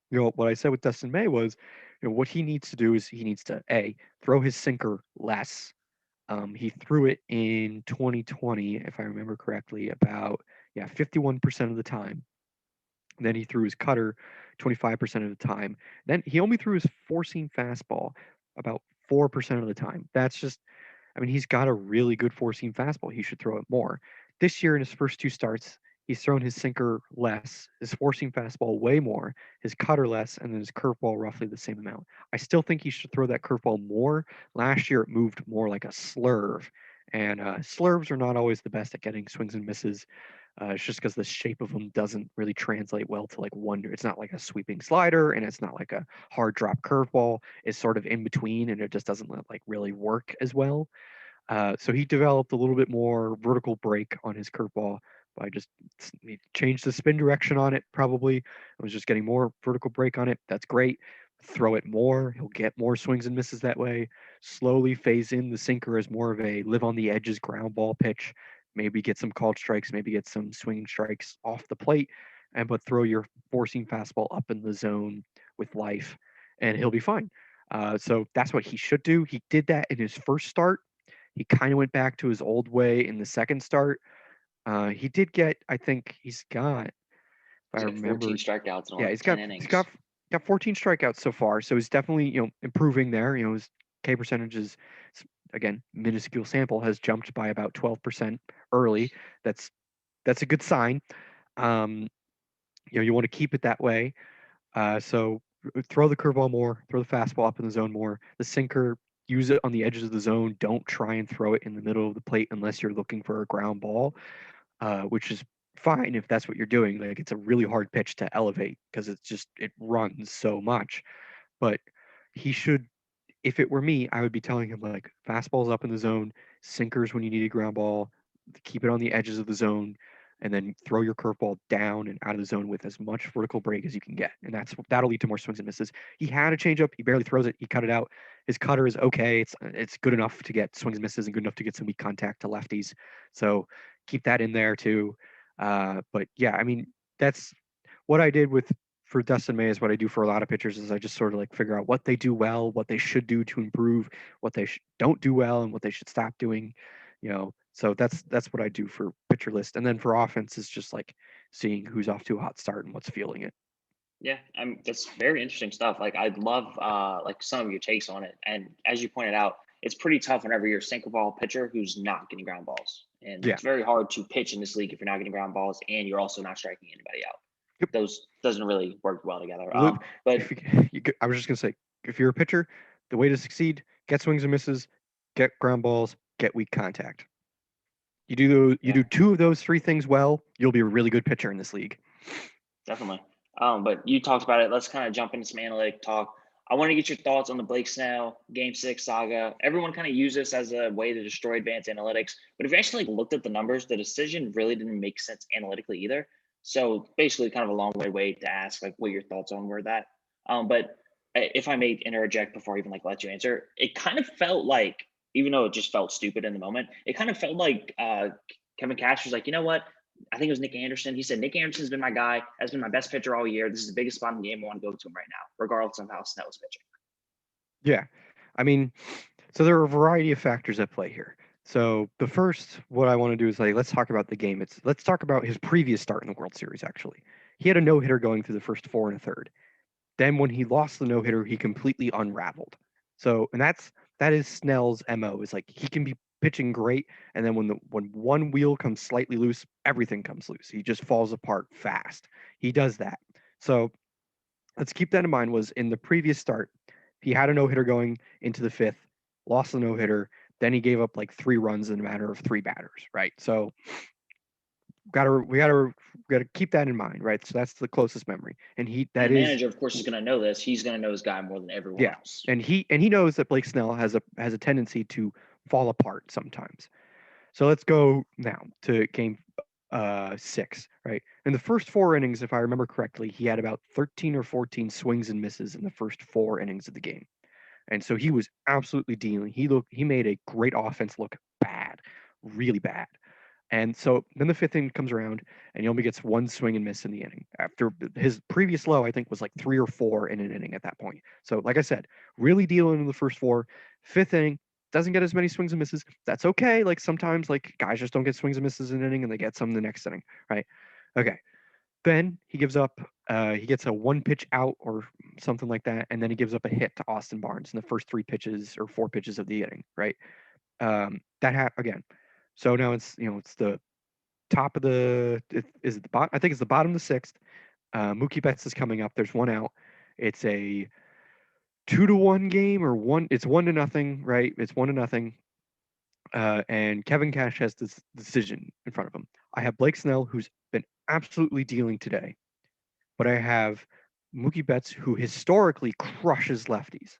what I said with Dustin May was, what he needs to do is he needs to throw his sinker less. He threw it in 2020, if I remember correctly, about 51% of the time. Then he threw his cutter 25% of the time. Then he only threw his four-seam fastball about 4% of the time. That's just, I mean, he's got a really good four-seam fastball. He should throw it more. This year in his first 2 starts, he's thrown his sinker less, his four-seam fastball way more, his cutter less, and then his curveball roughly the same amount. I still think he should throw that curveball more. Last year it moved more like a slurve, and slurves are not always the best at getting swings and misses. It's just because the shape of them doesn't really translate well to like wonder. It's not like a sweeping slider, and it's not like a hard drop curveball. It's sort of in between, and it just doesn't like really work as well. So he developed a little bit more vertical break on his curveball by just he changed the spin direction on it. Probably it was just getting more vertical break on it. That's great. Throw it more. He'll get more swings and misses that way. Slowly phase in the sinker as more of a live on the edges ground ball pitch. Maybe get some called strikes. Maybe get some swinging strikes off the plate, but throw your four seam fastball up in the zone with life, and he'll be fine. So that's what he should do. He did that in his first start. He kind of went back to his old way in the second start. He did get, I think he's got I He's got 14 remember. strikeouts in Yeah, only he's 10 got he's innings. got 14 strikeouts so far, so he's definitely improving there. His K percentage is again minuscule sample has jumped by about 12% early. That's that's a good sign. Um, you want to keep it that way. So throw the curveball more, throw the fastball up in the zone more. The sinker, use it on the edges of the zone. Don't try and throw it in the middle of the plate unless you're looking for a ground ball, which is fine if that's what you're doing. Like it's a really hard pitch to elevate because it runs so much. But he should, if it were me, I would be telling him like fastballs up in the zone, sinkers when you need a ground ball, keep it on the edges of the zone, and then throw your curveball down and out of the zone with as much vertical break as you can get. And that'll lead to more swings and misses. He had a changeup, he barely throws it, he cut it out. His cutter is okay. It's good enough to get swings and misses and good enough to get some weak contact to lefties. So keep that in there too. But yeah, I mean, that's what I did with for Dustin May is what I do for a lot of pitchers is I just sort of like figure out what they do well, what they should do to improve, what they don't do well, and what they should stop doing. So that's what I do for pitcher list, and then for offense is just like seeing who's off to a hot start and what's feeling it. Yeah, that's very interesting stuff. Like I'd love like some of your takes on it. And as you pointed out, it's pretty tough whenever you're a sinker ball pitcher who's not getting ground balls. And Yeah. it's very hard to pitch in this league if you're not getting ground balls and you're also not striking anybody out. Yep. Those doesn't really work well together. But I was just gonna say, if you're a pitcher, the way to succeed: get swings and misses, get ground balls, get weak contact. You do two of those three things well, you'll be a really good pitcher in this league. Definitely. But you talked about it. Let's kind of jump into some analytic talk. I want to get your thoughts on the Blake Snell Game 6 saga. Everyone kind of uses this as a way to destroy advanced analytics. But if you actually looked at the numbers, the decision really didn't make sense analytically either. So basically kind of a long way to ask like what your thoughts on were that. But if I may interject before I even like let you answer, it kind of felt like, even though it just felt stupid in the moment, it kind of felt like Kevin Cash was like, you know what? I think it was Nick Anderson. He said, Nick Anderson's been my guy, has been my best pitcher all year. This is the biggest spot in the game. I want to go to him right now, regardless of how Snell is pitching. Yeah. I mean, so there are a variety of factors at play here. So the first, what I want to do is like, let's talk about the game. Let's talk about his previous start in the World Series, actually. He had a no-hitter going through the first 4 1/3. Then when he lost the no-hitter, he completely unraveled. So, and that is Snell's MO, is like he can be pitching great, and then when one wheel comes slightly loose, everything comes loose. He just falls apart fast. He does that. So let's keep that in mind. Was in the previous start, he had a no-hitter going into the 5th, lost the no-hitter, then he gave up like 3 runs in a matter of 3 batters, right? So we gotta keep that in mind, right? So that's the closest memory. And the manager, of course, is going to know this. He's going to know his guy more than everyone else. And he knows that Blake Snell has a tendency to fall apart sometimes. So let's go now to game 6, right? In the first 4 innings, if I remember correctly, he had about 13 or 14 swings and misses in the first 4 innings of the game. And so he was absolutely dealing. He made a great offense look bad, really bad. And so then the 5th inning comes around and he only gets 1 swing and miss in the inning. After his previous low, I think, was like 3 or 4 in an inning at that point. So like I said, really dealing in the first 4. 5th inning, doesn't get as many swings and misses. That's okay. Like sometimes like guys just don't get swings and misses in an inning and they get some in the next inning, right? Okay. Then he gives up, he gets a 1 pitch out or something like that. And then he gives up a hit to Austin Barnes in the first 3 pitches or 4 pitches of the inning, right? Again. So now it's the top of is it the bottom? I think it's the bottom of the 6th. Mookie Betts is coming up. There's 1 out. It's a 2-1 game or 1. It's 1-0, right? It's 1-0. And Kevin Cash has this decision in front of him. I have Blake Snell, who's been absolutely dealing today, but I have Mookie Betts, who historically crushes lefties,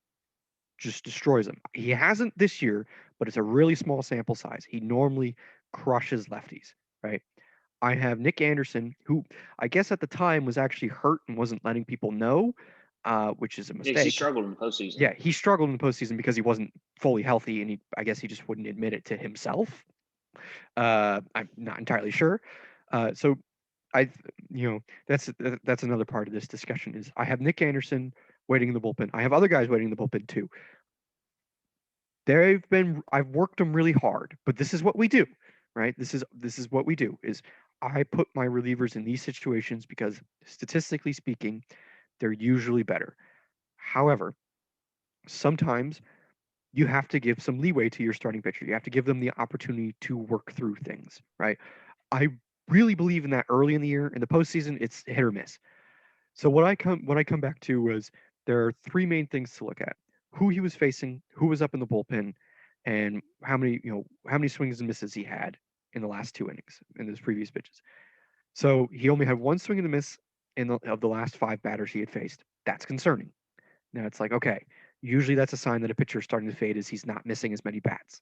just destroys them. He hasn't this year, but it's a really small sample size. He normally crushes lefties, right? I have Nick Anderson, who I guess at the time was actually hurt and wasn't letting people know, which is a mistake. He struggled in the postseason. Yeah, he struggled in the postseason because he wasn't fully healthy, and I guess he just wouldn't admit it to himself. I'm not entirely sure. So that's another part of this discussion is I have Nick Anderson waiting in the bullpen. I have other guys waiting in the bullpen too. I've worked them really hard, but this is what we do, right? This is what we do is I put my relievers in these situations because statistically speaking, they're usually better. However, sometimes you have to give some leeway to your starting pitcher. You have to give them the opportunity to work through things, right? I really believe in that early in the year. In the postseason, it's hit or miss. So what I come back to was there are three main things to look at: who he was facing, who was up in the bullpen, and how many swings and misses he had in the last two innings in his previous pitches. So he only had one swing and a miss of the last five batters he had faced. That's concerning. Now it's like, okay, usually that's a sign that a pitcher is starting to fade is he's not missing as many bats,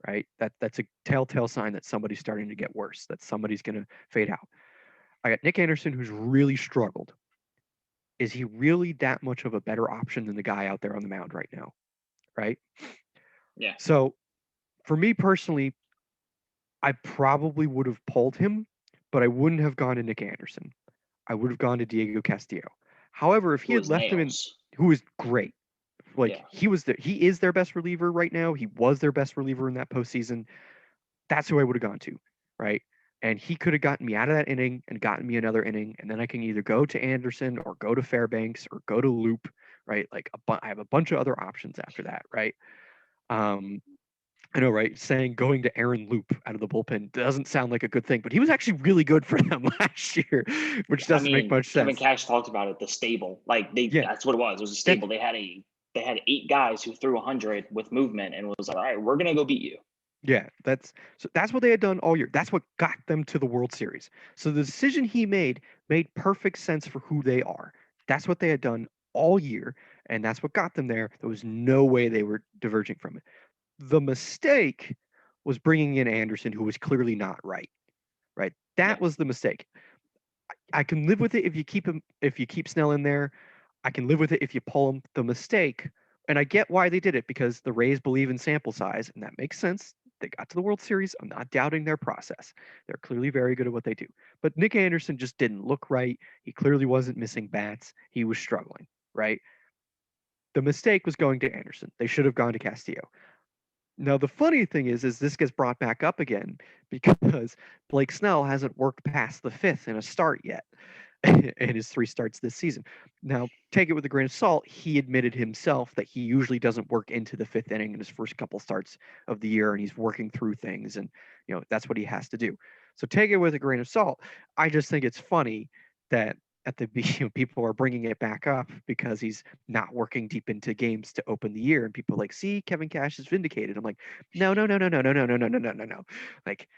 right? That's a telltale sign that somebody's starting to get worse, that somebody's going to fade out. I got Nick Anderson, who's really struggled. Is he really that much of a better option than the guy out there on the mound right now, right? Yeah. So for me personally, I probably would have pulled him, but I wouldn't have gone to Nick Anderson. I would have gone to Diego Castillo. However, if he Who had was left him in, nails? who is great, like Yeah. he is their best reliever right now. He was their best reliever in that postseason. That's who I would have gone to, right? And he could have gotten me out of that inning and gotten me another inning, and then I can either go to Anderson or go to Fairbanks or go to Loop, right? Like I have a bunch of other options after that, right? Um, I know, right? Saying going to Aaron Loop out of the bullpen doesn't sound like a good thing, but he was actually really good for them last year, which I doesn't make mean, much Kevin sense. Cash talked about it, the stable. Like Yeah, that's what it was. It was a that stable. They had 8 guys who threw 100 with movement and was like, all right, we're gonna go beat you. Yeah, that's what they had done all year. That's what got them to the World Series. So the decision he made perfect sense for who they are. That's what they had done all year, and that's what got them there. There was no way they were diverging from it. The mistake was bringing in Anderson, who was clearly not right. Right, Yeah. that was the mistake. I can live with it if you keep Snell in there. I can live with it if you pull him. The mistake, and I get why they did it because the Rays believe in sample size, and that makes sense. They got to the World Series. I'm not doubting their process. They're clearly very good at what they do. But Nick Anderson just didn't look right. He clearly wasn't missing bats. He was struggling, right? The mistake was going to Anderson. They should have gone to Castillo. Now the funny thing is this gets brought back up again because Blake Snell hasn't worked past the fifth in a start yet in his three starts this season. Now, take it with a grain of salt. He admitted himself that he usually doesn't work into the fifth inning in his first couple starts of the year, and he's working through things, and that's what he has to do. So take it with a grain of salt. I just think it's funny that at the people are bringing it back up because he's not working deep into games to open the year, and people are like, see, Kevin Cash is vindicated. I'm like, no, no, no, no, no, no, no, no, no, no, no, no, no. Like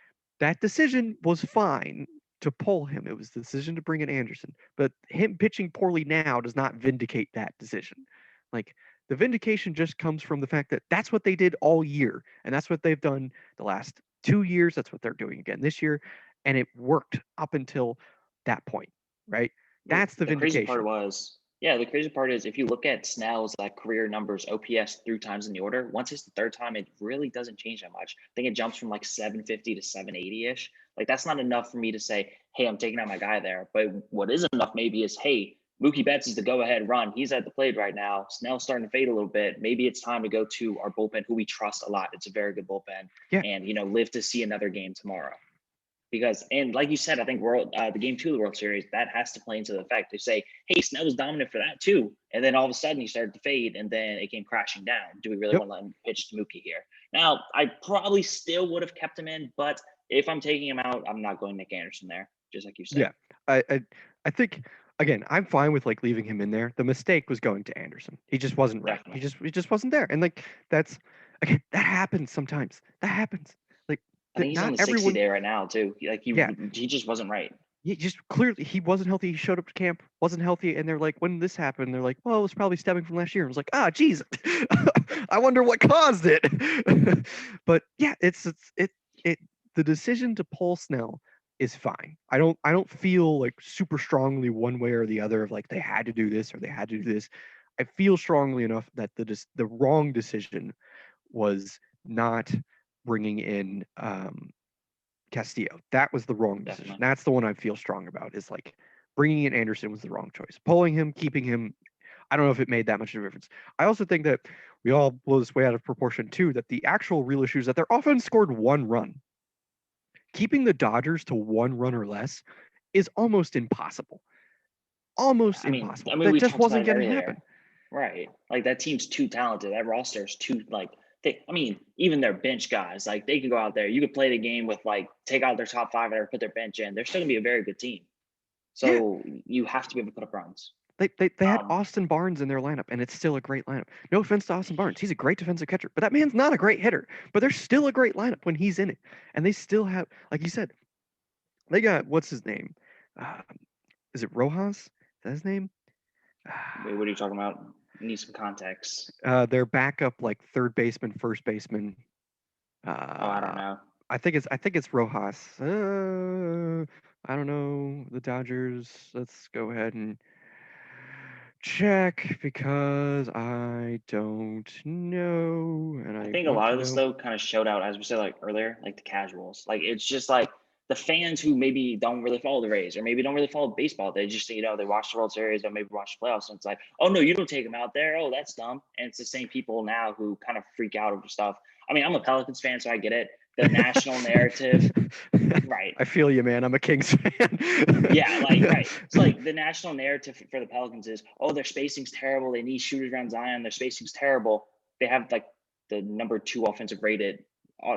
that decision was fine to pull him. It was the decision to bring in Anderson. But him pitching poorly now does not vindicate that decision. Like the vindication just comes from the fact that that's what they did all year. And that's what they've done the last 2 years. That's what they're doing again this year. And it worked up until that point, right? That's the The crazy vindication. part was, yeah, the crazy part is if you look at Snell's career numbers, OPS through times in the order, once it's the third time, it really doesn't change that much. I think it jumps from like 750 to 780 ish. Like that's not enough for me to say, hey, I'm taking out my guy there. But what is enough maybe is, hey, Mookie Betts is the go ahead run. He's at the plate right now. Snell's starting to fade a little bit. Maybe it's time to go to our bullpen, who we trust a lot. It's a very good bullpen, Yeah. and live to see another game tomorrow. Because, and like you said, I think the game 2 of the World Series, that has to play into the effect. They say, hey, Snell was dominant for that too. And then all of a sudden he started to fade and then it came crashing down. Do we really Yep. want to let him pitch to Mookie here? Now, I probably still would have kept him in, but if I'm taking him out, I'm not going Nick Anderson there, just like you said. Yeah. I think again, I'm fine with like leaving him in there. The mistake was going to Anderson. He just wasn't right. Definitely. He just wasn't there. And like that's again, that happens sometimes. That happens. Like I think he's on not the 60 everyone day right now too. yeah. He just wasn't right. He just clearly he wasn't healthy. He showed up to camp, wasn't healthy, and they're like, when this happened, they're like, well, it was probably stemming from last year. I was like, ah, geez, I wonder what caused it. But yeah, it the decision to pull Snell is fine. I don't feel like super strongly one way or the other of like they had to do this or they had to do this. I feel strongly enough that the wrong decision was not bringing in Castillo. That was the wrong decision. Definitely. That's the one I feel strong about. Is like bringing in Anderson was the wrong choice. Pulling him, keeping him. I don't know if it made that much of a difference. I also think that we all blow this way out of proportion too. That the actual real issue is that their offense scored one run. keeping the Dodgers to 1 run or less is almost impossible. Almost impossible. I mean, That we just talked about wasn't it going to earlier, happen. right? Like that team's too talented. That roster is too like. Even their bench guys, like they could go out there. You could play the game with like take out their top 5 and put their bench in. They're still gonna be a very good team. Yeah. So you have to be able to put up runs. They had Austin Barnes in their lineup, and it's still a great lineup. No offense to Austin Barnes. He's a great defensive catcher, but that man's not a great hitter. But they're still a great lineup when he's in it. And they still have, like you said, they got, what's his name? Uh, is it Rojas? Is that his name? Wait, what are you talking about? Need some context. Their backup, like third baseman, first baseman. I don't know. I think it's Rojas. I don't know. The Dodgers. Let's go ahead and check because I don't know, and I I think a want lot to of this know. though kind of showed out, as we said like earlier, like the casuals. Like it's just like the fans who maybe don't really follow the Rays or maybe don't really follow baseball. They just they watch the World Series or maybe watch the playoffs, and it's like, oh no, you don't take them out there. Oh, that's dumb. And it's the same people now who kind of freak out over stuff. I mean, I'm a Pelicans fan, so I get it. The national narrative, right? I feel you, man. I'm a Kings fan. Yeah, like right. It's like the national narrative for the Pelicans is, oh, their spacing's terrible. They need shooters around Zion. Their spacing's terrible. They have like the number 2 offensive rated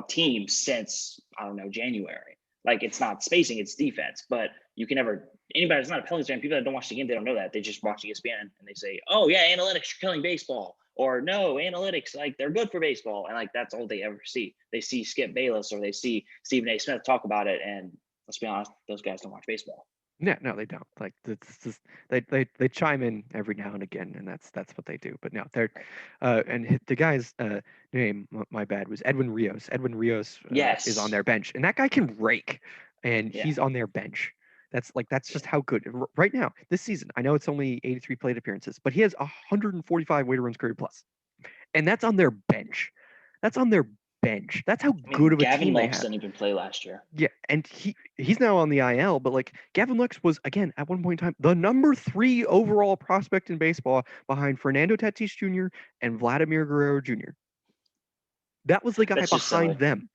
team since I don't know January. Like it's not spacing, it's defense. But you can never anybody that's not a Pelicans fan, people that don't watch the game, they don't know that. They just watch ESPN and they say, oh yeah, analytics are killing baseball. Or no, analytics, like they're good for baseball. And like that's all they ever see. They see Skip Bayless or they see Stephen A. Smith talk about it. And let's be honest, those guys don't watch baseball. No, they don't. Like it's just they chime in every now and again, and that's what they do. But no, they're and the guy's name, my bad, was Edwin Rios. Edwin Rios is on Yes. their bench, and that guy can rake, and Yeah. he's on their bench. That's just how good right now this season. I know it's only 83 plate appearances, but he has 145 weighted runs career plus, and that's on their bench. That's on their bench. That's how good of a Gavin team they Lux have. didn't even play last year. Yeah, and he's now on the IL, but like Gavin Lux was again at one point in time the number 3 overall prospect in baseball behind Fernando Tatis Jr. and Vladimir Guerrero Jr. That was the guy That's just behind silly. them.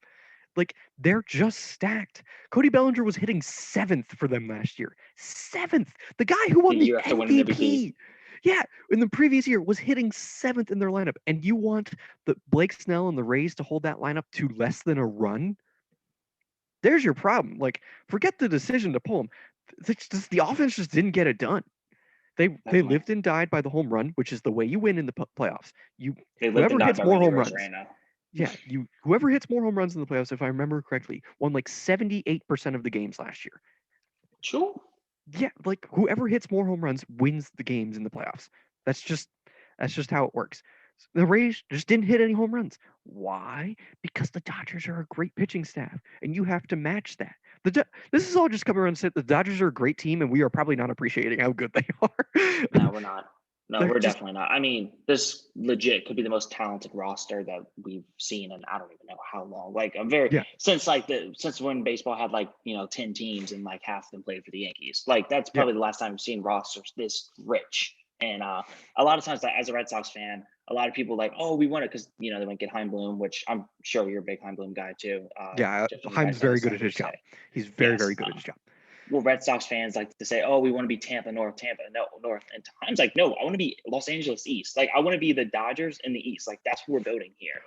Like they're just stacked. Cody Bellinger was hitting 7th for them last year. 7th. The guy who won The the year after winning the MVP. MVP. Yeah, in the previous year was hitting 7th in their lineup, and you want the Blake Snell and the Rays to hold that lineup to less than a run? There's your problem. Like, forget the decision to pull him. The offense just didn't get it done. They Definitely. lived and died by the home run, which is the way you win in the playoffs. They lived Whoever and died hits by more Randy home runs. Rosarena. Yeah, whoever hits more home runs in the playoffs, if I remember correctly, won like 78% of the games last year. Sure. Yeah, like whoever hits more home runs wins the games in the playoffs. That's just how it works. The Rays just didn't hit any home runs. Why? Because the Dodgers are a great pitching staff, and you have to match that. This is all just coming around and say the Dodgers are a great team, and we are probably not appreciating how good they are. No, we're not. No, They're we're just definitely not. I mean, this legit could be the most talented roster that we've seen in I don't even know how long. Like yeah. since when baseball had like 10 teams and like half of them played for the Yankees. Like that's probably the last time we've seen rosters this rich. And a lot of times, as a Red Sox fan, a lot of people like, oh, we won it because they went get Heimblum, which I'm sure you're a big Heimblum guy too. Yeah, Heim's very good at his job. He's very, very good at his job. Well, Red Sox fans like to say, oh, we want to be Tampa North. And Time's like, no, I want to be Los Angeles East. Like, I want to be the Dodgers in the East. Like, that's who we're building here.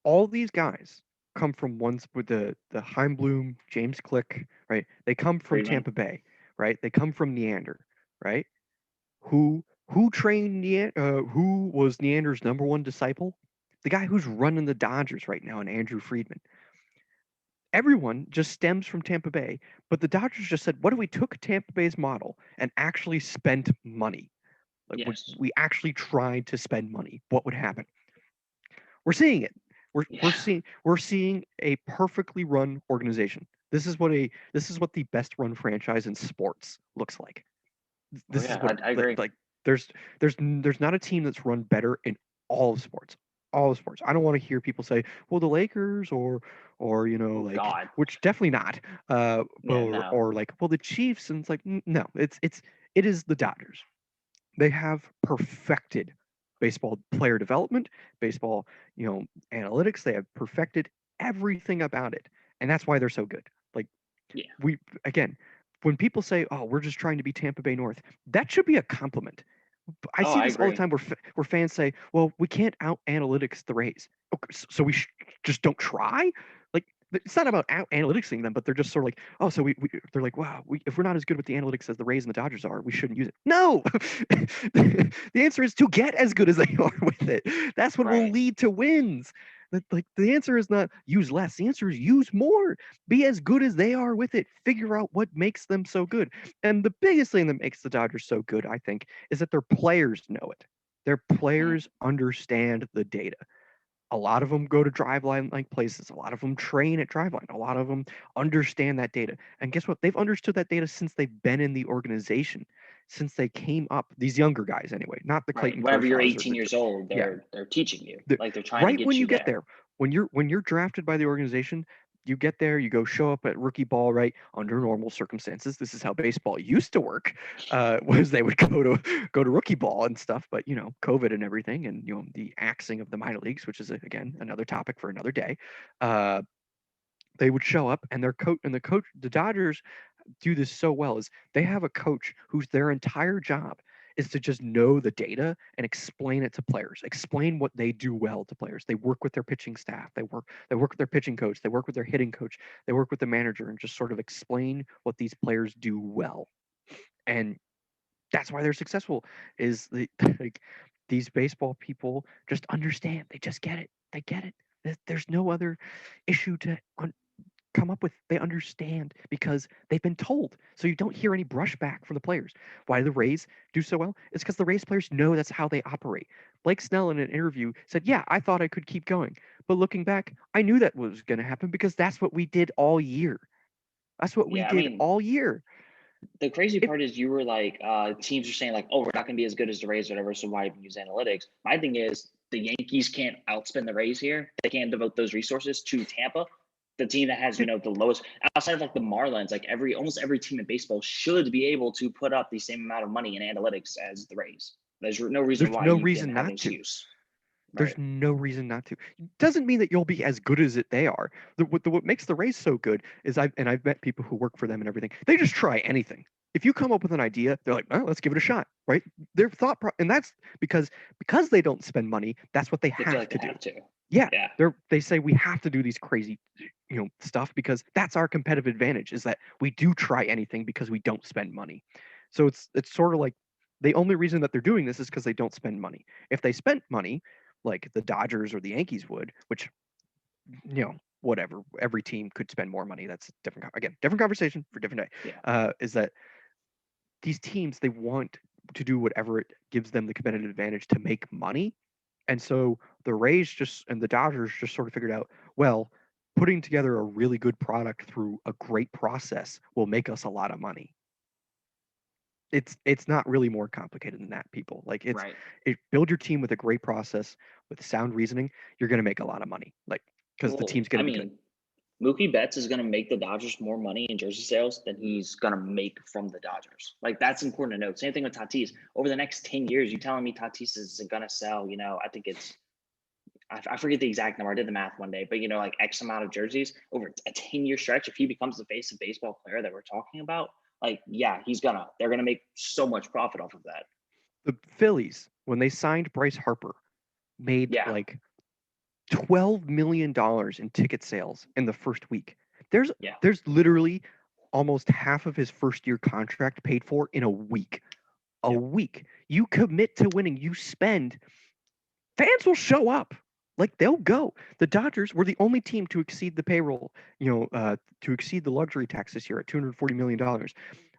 All these guys come from ones with the Heimblum, James Click, right? They come from Friedman. Tampa Bay, right? They come from Neander, right? Who trained who was Neander's number 1 disciple? The guy who's running the Dodgers right now, and Andrew Friedman. Everyone just stems from Tampa Bay, but the Dodgers just said, what if we took Tampa Bay's model and actually spent money? Like we actually tried to spend money. What would happen? We're seeing it. We're seeing a perfectly run organization. This is what the best run franchise in sports looks like. This is what I agree. Like there's not a team that's run better in all of sports. All of sports. I don't want to hear people say, well, the Lakers or God. which definitely not. Or like, well, the Chiefs, and it's like, no, it is the Dodgers. They have perfected baseball player development, baseball, analytics. They have perfected everything about it, and that's why they're so good. Like Yeah. Again, when people say, "Oh, we're just trying to be Tampa Bay North," that should be a compliment. I Oh, see I this all the agree. time where fans say, "Well, we can't out analytics the Rays, okay, so we just don't try." Like it's not about out analyticsing them, but they're just sort of like, "Oh, so they're like, wow, if we're not as good with the analytics as the Rays and the Dodgers are, we shouldn't use it." No, the answer is to get as good as they are with it. That's what will Right. lead to wins. Like the answer is not use less. The answer is use more. Be as good as they are with it. Figure out what makes them so good. And the biggest thing that makes the Dodgers so good, I think, is that their players know it. Their Mm. players understand the data. A lot of them go to driveline like places. A lot of them train at driveline. A lot of them understand that data. And guess what? They've understood that data since they've been in the organization, since they came up. These younger guys, anyway, not the Right. Clayton Whenever you're Kershaws or 18 years old, yeah, they're teaching you. the, Like they're trying to right when get you you get there. there, when you're drafted by the organization, you get there, you go show up at rookie ball, right? Under normal circumstances, this is how baseball used to work. Was they would go to rookie ball and stuff, but COVID and everything, and the axing of the minor leagues, which is again another topic for another day. Uh, they would show up, and the Dodgers do this so well is they have a coach whose their entire job is to just know the data and explain it to players, explain what they do well to players. They work with their pitching staff, they work with their pitching coach, they work with their hitting coach, they work with the manager and just sort of explain what these players do well. And that's why they're successful is like these baseball people just understand, they just get it. They get it. There's no other issue to come up with. They understand because they've been told. So you don't hear any brushback from the players. Why do the Rays do so well? It's because the Rays players know that's how they operate. Blake Snell in an interview said, "Yeah, I thought I could keep going, but looking back, I knew that was going to happen because that's what we did all year. That's what we Yeah. I did mean, all year." the crazy It, part is you were like, teams are saying like, oh, we're not going to be as good as the Rays or whatever. So why even use analytics? My thing is the Yankees can't outspend the Rays here. They can't devote those resources to Tampa, the team that has, it, the lowest outside of like the Marlins, like almost every team in baseball should be able to put up the same amount of money in analytics as the Rays. There's no reason there's why no you can reason have an not to. excuse. There's Right. no reason not to. Doesn't mean that you'll be as good as they are. What makes the Rays so good is I've met people who work for them and everything. They just try anything. If you come up with an idea, they're like, "Oh, let's give it a shot," right? Their and that's because they don't spend money. That's what they They feel have like to they do. have to. Yeah, Yeah. they say we have to do these crazy, stuff because that's our competitive advantage. Is that we do try anything because we don't spend money. So it's sort of like the only reason that they're doing this is because they don't spend money. If they spent money, like the Dodgers or the Yankees would, which whatever, every team could spend more money. That's different. Again, different conversation for different day. Yeah. Is that these teams they want to do whatever it gives them the competitive advantage to make money, and so the Rays and the Dodgers just sort of figured out, well, putting together a really good product through a great process will make us a lot of money. It's not really more complicated than that, people. Like Right. build your team with a great process with sound reasoning, you're going to make a lot of money. Like because the Well, team's going I to be good. mean, Mookie Betts is going to make the Dodgers more money in jersey sales than he's going to make from the Dodgers. Like that's important to note. Same thing with Tatis. Over the next 10 years, you telling me Tatis is going to sell, I think I forget the exact number. I did the math one day, but like X amount of jerseys over a 10-year stretch. If he becomes the face of baseball player that we're talking about, like, yeah, they're going to make so much profit off of that. The Phillies, when they signed Bryce Harper, made Yeah. like $12 million in ticket sales in the first week. There's Yeah. there's literally almost half of his first year contract paid for in a week. A Yep. week. You commit to winning, you spend, fans will show up. Like they'll go. The Dodgers were the only team to exceed the payroll, to exceed the luxury tax this year at $240 million.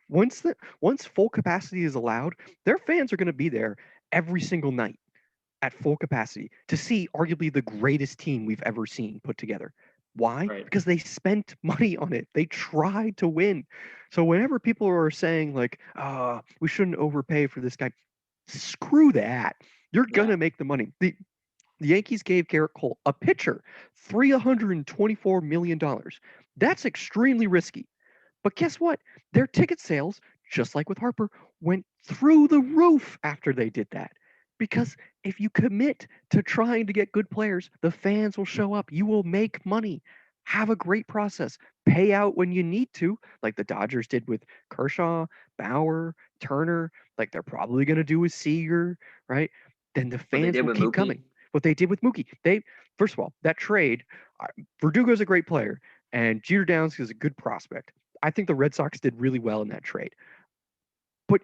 Once full capacity is allowed, their fans are going to be there every single night at full capacity to see arguably the greatest team we've ever seen put together. Why? Right. Because they spent money on it. They tried to win. So whenever people are saying like, we shouldn't overpay for this guy, screw that. You're Yeah. gonna make the money. The Yankees gave Garrett Cole, a pitcher, $324 million. That's extremely risky. But guess what? Their ticket sales, just like with Harper, went through the roof after they did that. Because if you commit to trying to get good players, the fans will show up. You will make money. Have a great process. Pay out when you need to, like the Dodgers did with Kershaw, Bauer, Turner, like they're probably going to do with Seager, right? Then the What they fans did will with keep Mookie. coming. What they did with Mookie, first of all, that trade, Verdugo's a great player, and Jeter Downs is a good prospect. I think the Red Sox did really well in that trade. But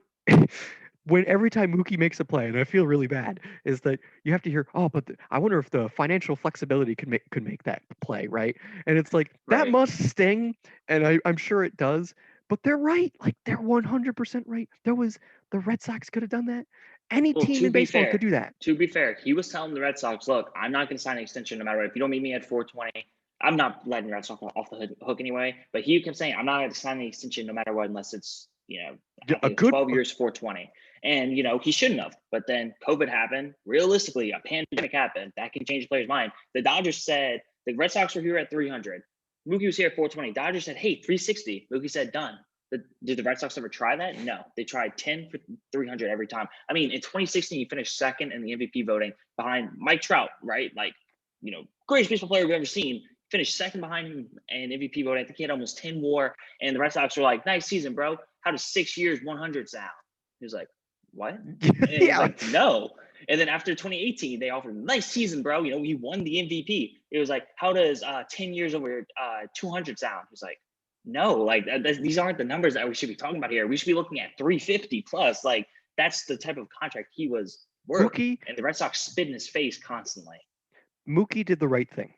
when every time Mookie makes a play, and I feel really bad, is that you have to hear, oh, but I wonder if the financial flexibility could make that play, right? And it's like that Right. must sting, and I'm sure it does. But they're right, like they're 100% right. The Red Sox could have done that. Any Well, team in baseball could do that. to be fair, he was telling the Red Sox, "Look, I'm not going to sign an extension no matter what. If you don't meet me at 420, I'm not letting the Red Sox off the hook anyway." But he kept saying, "I'm not going to sign the extension no matter what, unless it's Yeah, I think it's 12 years, 420." And he shouldn't have. But then COVID happened. Realistically, a pandemic happened. That can change a player's mind. The Dodgers said the Red Sox were here at 300. Mookie was here at 420. Dodgers said, "Hey, 360." Mookie said, "Done." Did the Red Sox ever try that? No, they tried 10 for 300 every time. I mean, in 2016, he finished second in the MVP voting behind Mike Trout, right? Like, greatest baseball player we've ever seen. Finished second behind him in MVP voting. I think he had almost 10 more. And the Red Sox were like, "Nice season, bro. How does 6 years, 100 sound?" He was like, "What?" And he was Yeah. like, "No." And then after 2018, they offered him, "Nice season, bro. He won the MVP." It was like, "How does 10 years over 200 sound?" He was like, "No, like these aren't the numbers that we should be talking about here. We should be looking at 350 plus. Like that's the type of contract he was worth." Mookie And the Red Sox spit in his face constantly. Mookie did the right thing.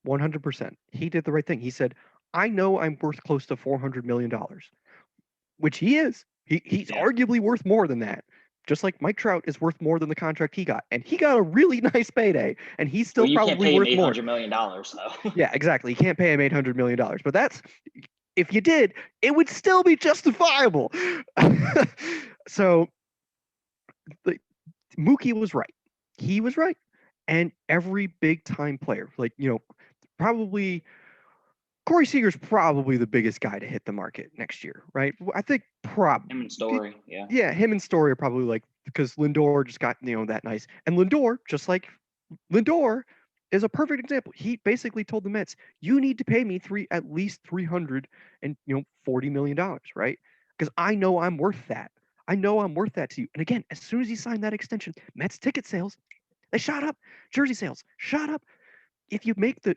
100%. He did the right thing. He said, "I know I'm worth close to $400 million," which he is. He's Yeah. arguably worth more than that. Just like Mike Trout is worth more than the contract he got, and he got a really nice payday, and he's Well, still you can't probably pay him worth eight more. hundred million dollars though. Yeah, exactly. You can't pay him $800 million, but that's if you did, it would still be justifiable. So, like, Mookie was right. He was right, and every big time player, like probably Corey Seager's probably the biggest guy to hit the market next year, right? I think Him and probably. Story, yeah. Yeah, him and Story are probably like because Lindor just got that nice, and Lindor, just like Lindor, is a perfect example. He basically told the Mets, "You need to pay me at least $340 million, right? Because I know I'm worth that. I know I'm worth that to you." And again, as soon as he signed that extension, Mets ticket sales they shot up, jersey sales shot up. If you make the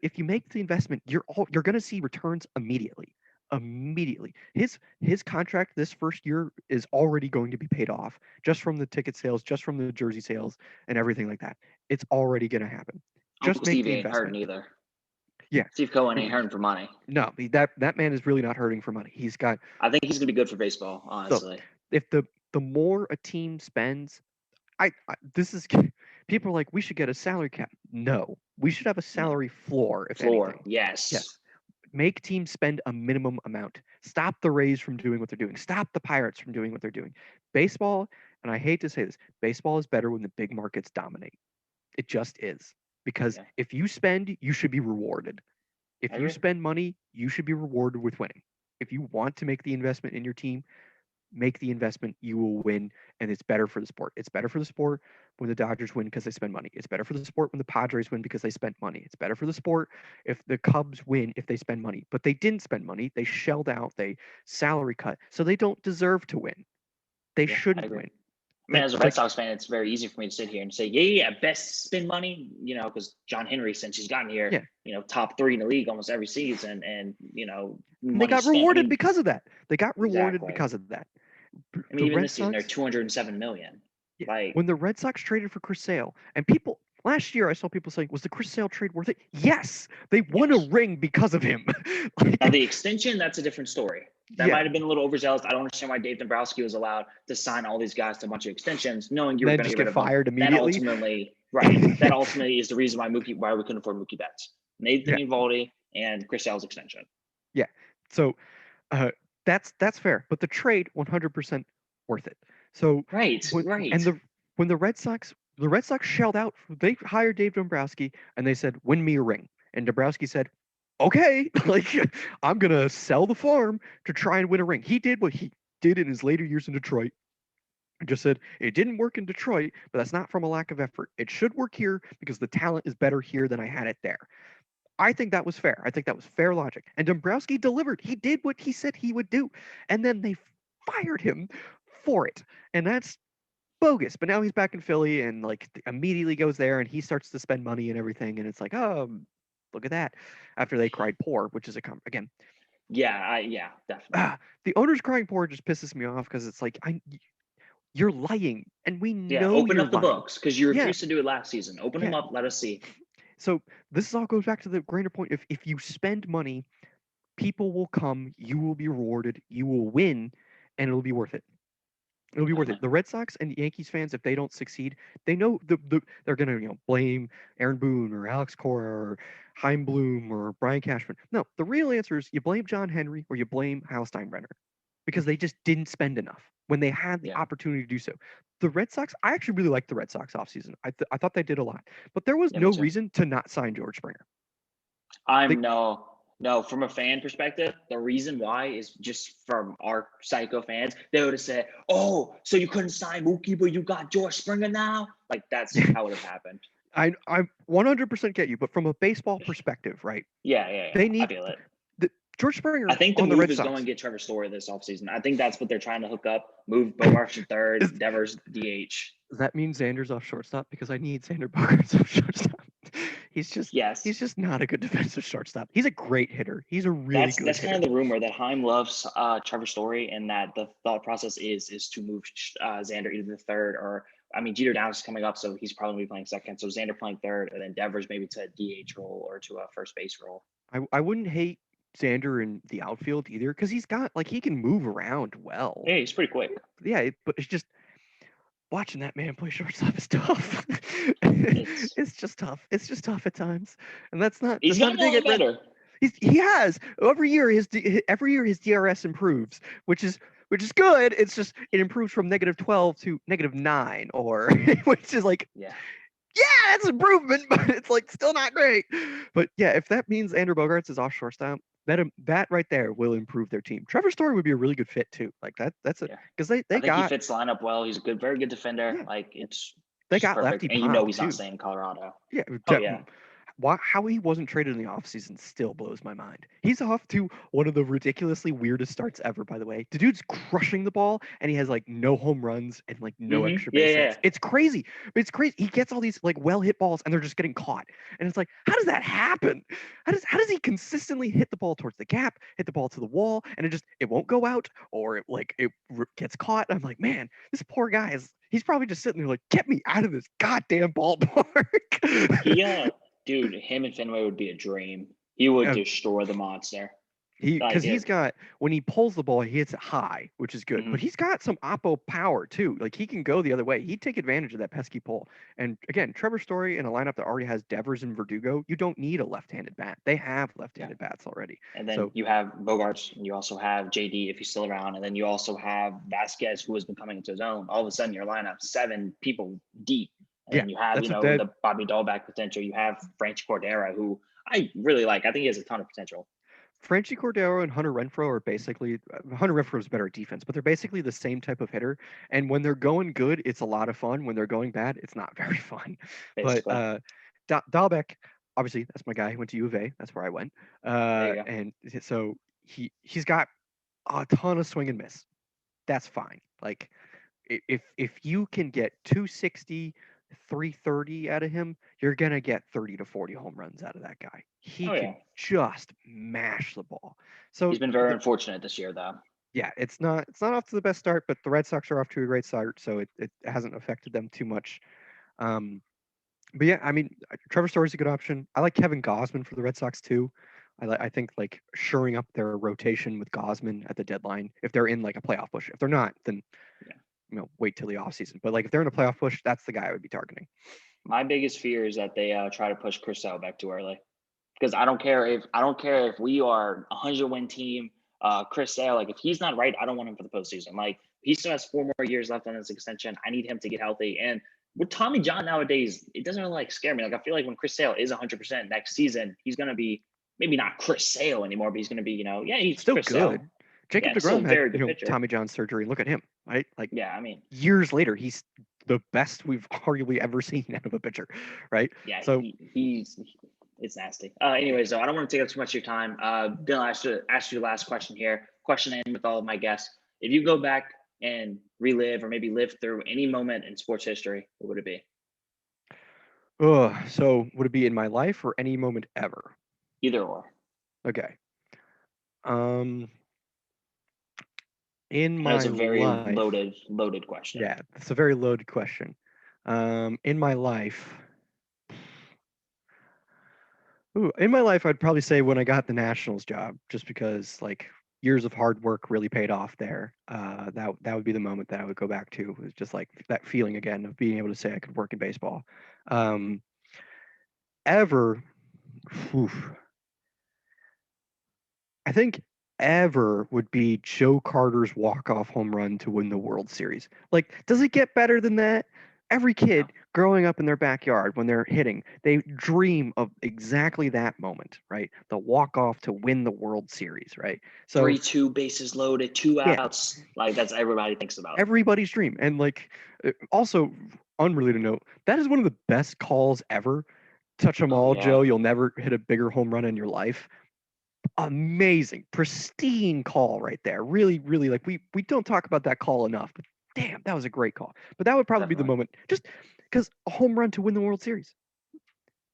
investment, you're going to see returns immediately. Immediately. His contract this first year is already going to be paid off just from the ticket sales, just from the jersey sales and everything like that. It's already going to happen. Just Uncle make Steve the ain't hurting investment. either. Yeah. Steve Cohen ain't hurting for money. No, that man is really not hurting for money. He's got I think he's gonna be good for baseball, so honestly. if the more a team spends, this is people are like we should get a salary cap. No, we should have a No. salary floor if Floor, anything. yes. Yes. Make teams spend a minimum amount. Stop the Rays from doing what they're doing. Stop the Pirates from doing what they're doing. Baseball, and I hate to say this, baseball is better when the big markets dominate. It just is. Because Yeah, if you spend, you should be rewarded. I If you agree. spend money, you should be rewarded with winning. If you want to make the investment in your team, make the investment, you will win, and it's better for the sport. It's better for the sport when the Dodgers win because they spend money. It's better for the sport when the Padres win because they spent money. It's better for the sport if the Cubs win if they spend money. But they didn't spend money. They shelled out, they salary cut. So they don't deserve to win. They Yeah, I shouldn't agree. win. I mean, as a Red Like Sox fan, it's very easy for me to sit here and say, yeah, best spend money, because John Henry, since he's gotten here, yeah. Top 3 in the league almost every season, and And they money got spent. I rewarded mean, because of that. They got rewarded exactly. because of that. I mean, The even Red this season, they're Sox 207 million. Yeah. Like, When the Red Sox traded for Chris Sale, and people last year I saw people saying, "Was the Chris Sale trade worth it?" Yes, they won a yes. ring because of him. Now the extension, that's a different story. That Yeah, might have been a little overzealous. I don't understand why Dave Dombrowski was allowed to sign all these guys to a bunch of extensions, knowing you were then going to just get rid get of them. fired That immediately. ultimately, right? That ultimately is the reason why we couldn't afford Mookie Betts, Nathan Yeah, Eovaldi, and Chris Sale's extension. yeah. So uh, that's fair, but the trade 100% worth it. So Right, when right. and the Red Sox shelled out, they hired Dave Dombrowski and they said, "Win me a ring," and Dombrowski said, "Okay, like I'm gonna sell the farm to try and win a ring." He did what he did in his later years in Detroit. Just said it didn't work in Detroit, but that's not from a lack of effort. It should work here because the talent is better here than I had it there. I think that was fair. I think that was fair logic. And Dombrowski delivered. He did what he said he would do. And then they fired him for it. And that's bogus. But now he's back in Philly and like immediately goes there and he starts to spend money and everything. And it's like, oh, look at that. After they cried poor, which is again. Yeah, definitely. The owner's crying poor just pisses me off because it's like you're lying and we Yeah, know open you're up the lying. books because you refused to do it last season. Open them up, let us see. So this all goes back to the greater point. If you spend money, people will come, you will be rewarded, you will win, and it'll be worth it. It'll be worth it. The Red Sox and Yankees fans, if they don't succeed, they know they're gonna blame Aaron Boone or Alex Cora or Chaim Bloom or Brian Cashman. No, the real answer is you blame John Henry or you blame Hal Steinbrenner because they just didn't spend enough when they had the opportunity to do so. The Red Sox, I actually really liked the Red Sox offseason. I thought they did a lot, but there was no reason to not sign George Springer. No, from a fan perspective, the reason why is just from our psycho fans. They would have said, "Oh, so you couldn't sign Mookie, but you got George Springer now?" Like that's how it would have happened. I 100% get you, but from a baseball perspective, right? Yeah. They need I feel it. George Springer. I think the on move the Red is Sox. going to get Trevor Story this offseason. I think that's what they're trying to hook up. Move Bogarts to third, Devers DH. Does that mean Xander's off shortstop? Because I need Xander Bogaerts off shortstop. He's just not a good defensive shortstop. He's a great hitter. He's a really good hitter. That's kind of the rumor that Chaim loves Trevor Story, and that the thought process is to move Xander either to third or Jeter Downs is coming up, so he's probably playing second. So Xander playing third, and then Devers maybe to a DH role or to a first base role. I wouldn't hate Xander in the outfield either because he can move around well. Yeah, he's pretty quick. Yeah, but it's just watching that man play shortstop is tough. It's just tough. It's just tough at times, and that's not. He's gotten a little better. He has every year his DRS improves, which is good. It's just it improves from -12 to -9, or which is like it's improvement, but it's like still not great. But yeah, if that means Xander Bogaerts is off shortstop, that right there will improve their team. Trevor Story would be a really good fit too. Like that's it because they I think he fits lineup well. He's a very good defender. Yeah. Like they got perfect. lefty, and he's not staying in Colorado. Yeah. How he wasn't traded in the offseason still blows my mind. He's off to one of the ridiculously weirdest starts ever, by the way. The dude's crushing the ball, and he has like no home runs and like no extra base hits. It's crazy. But it's crazy. He gets all these like well-hit balls, and they're just getting caught. And it's like, how does that happen? How does he consistently hit the ball towards the gap, hit the ball to the wall, and it won't go out, or it gets caught? I'm like, man, this poor guy he's probably just sitting there like, get me out of this goddamn ballpark. Yeah. Dude, him and Fenway would be a dream. He would destroy the monster. Because he's got, when he pulls the ball, he hits it high, which is good. But he's got some oppo power too. Like he can go the other way. He'd take advantage of that pesky pull. And again, Trevor Story in a lineup that already has Devers and Verdugo, you don't need a left-handed bat. They have left-handed bats already. And then you have Bogarts, and you also have JD if he's still around, and then you also have Vasquez, who has been coming into his own. All of a sudden, your lineup 7 people deep. And then you have, the Bobby Dahlback potential. You have Franchy Cordero, who I really like. I think he has a ton of potential. Franchy Cordero and Hunter Renfroe are basically Hunter Renfroe is better at defense, but they're basically the same type of hitter. And when they're going good, it's a lot of fun. When they're going bad, it's not very fun. Basically. But Dahlbeck, obviously, that's my guy. He went to U of A. That's where I went. And so he's got a ton of swing and miss. That's fine. Like if you can get 260. 330 out of him, you're gonna get 30 to 40 home runs out of that guy. He can just mash the ball. So he's been very unfortunate this year, though. Yeah, it's not off to the best start, but the Red Sox are off to a great start, so it hasn't affected them too much. But yeah, Trevor Story's a good option. I like Kevin Gausman for the Red Sox too. I think like shoring up their rotation with Gausman at the deadline if they're in like a playoff push. If they're not, then wait till the offseason. But like if they're in a playoff push, that's the guy I would be targeting. My biggest fear is that they try to push Chris Sale back too early, because I don't care if we are a 100-win team. Chris Sale, like if he's not right, I don't want him for the postseason. Like he still has 4 more years left on his extension. I need him to get healthy. And with Tommy John nowadays, it doesn't really like scare me. Like I feel like when Chris Sale is 100% next season, he's gonna be maybe not Chris Sale anymore, but he's gonna be he's still Chris good. Sale. Jacob deGrom had Tommy John surgery. Look at him, right? Like years later, he's the best we've arguably ever seen out of a pitcher, right? Yeah, so he's It's nasty. Anyways, though, I don't want to take up too much of your time. Dylan, I should ask you the last question here. Question in with all of my guests. If you go back and relive or maybe live through any moment in sports history, what would it be? So would it be in my life or any moment ever? Either or. Okay. Um, in I know it's my a very life, loaded question. yeah, it's a very loaded question. In my life, I'd probably say when I got the Nationals job, just because like years of hard work really paid off there. That would be the moment that I would go back to. It was just like that feeling again of being able to say I could work in baseball. Um, ever, whew, I think ever would be Joe Carter's walk-off home run to win the World Series. Like, does it get better than that? Every No. kid growing up in their backyard when they're hitting, they dream of exactly that moment, right? The walk-off to win the World Series, right? So, 3-2 bases loaded, two yeah, outs. Like that's everybody thinks about. everybody's dream. And like, also unrelated note, that is one of the best calls ever. Touch 'em Oh all, yeah, Joe. You'll never hit a bigger home run in your life. Amazing, pristine call right there. Really, really like we don't talk about that call enough, but damn, that was a great call. But that would probably be the definitely. moment, just because a home run to win the World Series.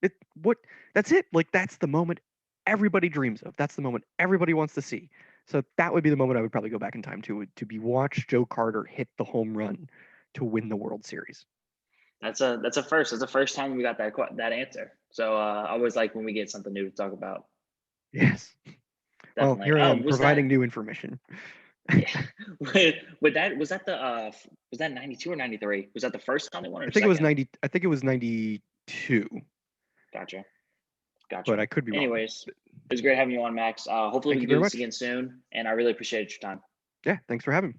It what that's it. Like that's the moment everybody dreams of. That's the moment everybody wants to see. So that would be the moment I would probably go back in time to be watch Joe Carter hit the home run to win the World Series. That's a first. That's the first time we got that answer. So I always like when we get something new to talk about. Yes. Well, Definitely. here I am Was that providing new information. yeah? With that was that 92 or 93? Was that the first time they won or I think it was second? 90. I think it was 92, Gotcha. but Gotcha. I could be wrong. Anyways, it was great having you on, Max. Hopefully we Thank you can do very this much. again soon. And I really appreciate your time. Yeah, thanks for having me.